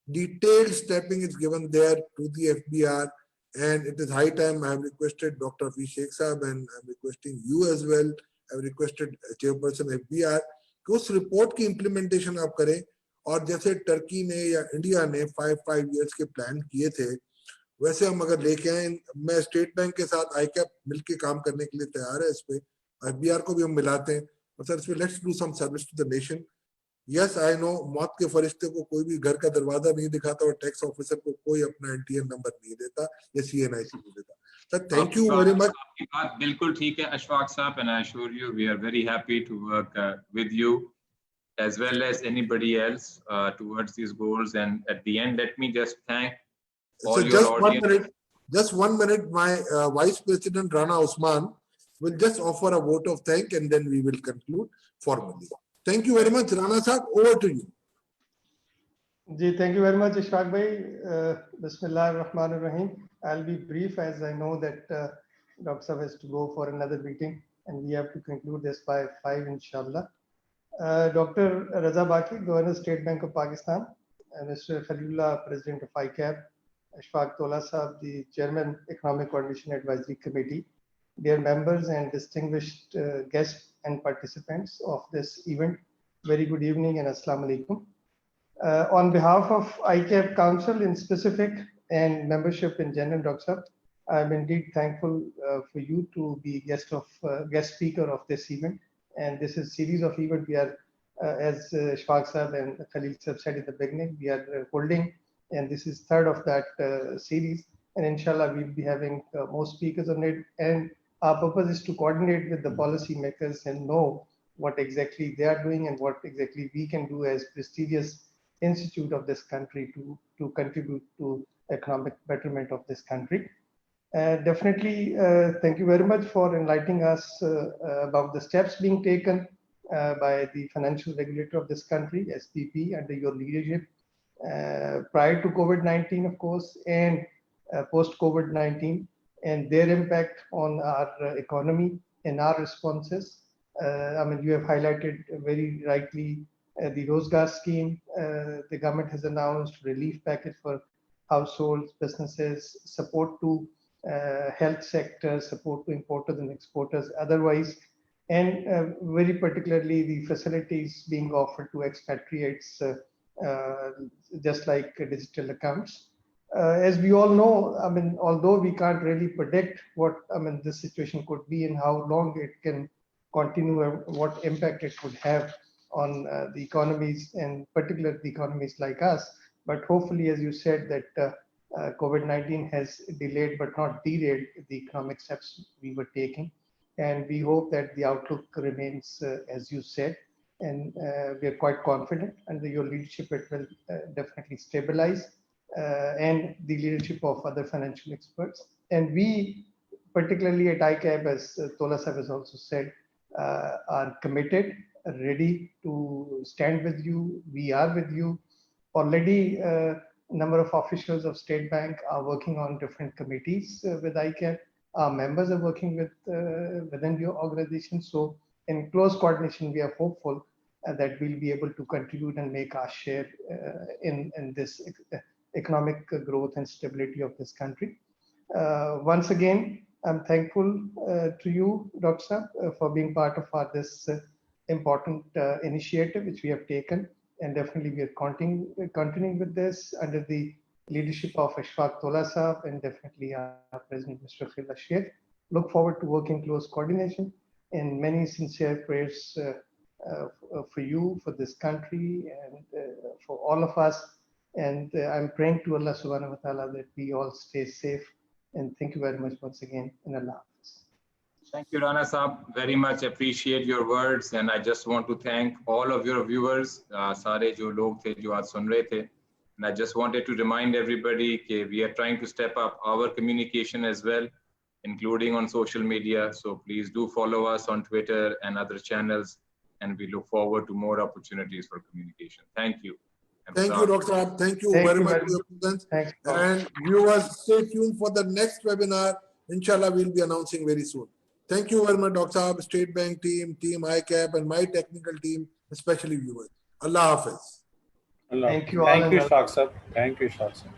Detailed stepping is given there to the FBR and it is high time. I have requested Dr. Hafiz Sheikh Sahab and I am requesting you as well. I have requested Chairperson FBR کہ اس report کی implementation آپ کریں. اور جیسے Turkey نے یا India نے 5 years کے پلان کیے تھے ویسے ہم اگر لے کے آئیں, میں اسٹیٹ بینک کے ساتھ آئی کیپ مل کے کام کرنے کے لیے تیار ہے اس پہ, ایف بی آر کو بھی ہم ملاتے ہیں. اور سر اس پہ let's do some service to the nation. Yes I know موت کے فرشتے کو کوئی بھی گھر کا دروازہ نہیں دکھاتا اور ٹیکس آفیسر کو کوئی اپنا این ٹی این نمبر نہیں دیتا یا سی این آئی سی نہیں دیتا. Sir thank you very much. آپ کی بات بالکل ٹھیک ہے اشفاق صاحب, and I assure you we are very happy to work with you as well as anybody else towards these goals. And at the end, let me just thank all So your audience. just 1 minute, my Vice President Rana Usman will just offer a vote of thank and then we will conclude formally. Thank you very much, Rana Sahab. Over to you. Ji, thank you very much, Ishfaq bhai. Bismillah ar-Rahman ar-Rahim. I'll be brief as I know that Dr. Sahab has to go for another meeting and we have to conclude this by 5 inshallah. Dr. Raza Baki, Governor, State Bank of Pakistan, Mr. Khalilullah, President of ICAP, Ashfaq Tola Sahab, the Chairman, Economic Coordination Advisory Committee, dear members and distinguished guests and participants of this event, very good evening and Assalamu alaikum. On behalf of ICAP Council in specific and membership in general, Dr. Sahab, I am indeed thankful for you to be guest speaker of this event. And this is series of event we are, as Ishfaq Sahab and Khalil Sahab said in the beginning, we are holding, and this is third of that series. And inshallah, we'll be having more speakers on it. And our purpose is to coordinate with the policy makers and know what exactly they are doing and what exactly we can do as prestigious institute of this country to contribute to economic betterment of this country. Definitely, thank you very much for enlightening us about the steps being taken by the financial regulator of this country, SPP, under your leadership prior to COVID-19, of course, and post-COVID-19, and their impact on our economy and our responses. I mean, you have highlighted very rightly the Rozgar scheme. The government has announced relief package for households, businesses, support to health sector, support to importers and exporters otherwise, and very particularly the facilities being offered to expatriates, just like digital accounts. As we all know, I mean, although we can't really predict what, I mean, this situation could be and how long it can continue and what impact it could have on the economies, and particularly the economies like us, but hopefully, as you said, that COVID-19 has delayed but not derailed the economic steps we were taking. And we hope that the outlook remains as you said. And we are quite confident under your leadership it will definitely stabilize and the leadership of other financial experts. And we, particularly at ICAP, as Tola Sahab has also said, are committed, ready to stand with you. We are with you. Already, number of officials of State Bank are working on different committees with ICAP. Our members are working with within your organization. So in close coordination, we are hopeful that we'll be able to contribute and make our share in this economic growth and stability of this country. Once again, I'm thankful to you, Dr. Sahab, for being part of this important initiative which we have taken. And definitely we are continuing with this under the leadership of Ashfaq Tola Sahab and definitely our President, Mr. Khalilullah Sheikh. Look forward to working close coordination and many sincere prayers for you, for this country, and for all of us. And I'm praying to Allah subhanahu wa ta'ala that we all stay safe. And thank you very much once again. And Allah Hafiz. Thank you, Rana Saab. Very much appreciate your words. And I just want to thank all of your viewers, sare jo log the, jo aaj sun rahe the. And I just wanted to remind everybody that we are trying to step up our communication as well, including on social media. So please do follow us on Twitter and other channels. And we look forward to more opportunities for communication. Thank you. And Thank you, Dr. Saab. Thank you very much for your presence. Thanks. And viewers, stay tuned for the next webinar. Inshallah, we'll be announcing very soon. Thank you very much, Dr. Saab, State Bank team, Team ICAP, and my technical team, especially viewers. Allah Hafiz. Thank you all. Thank you, Shaq sir. Thank you, Shaq sir.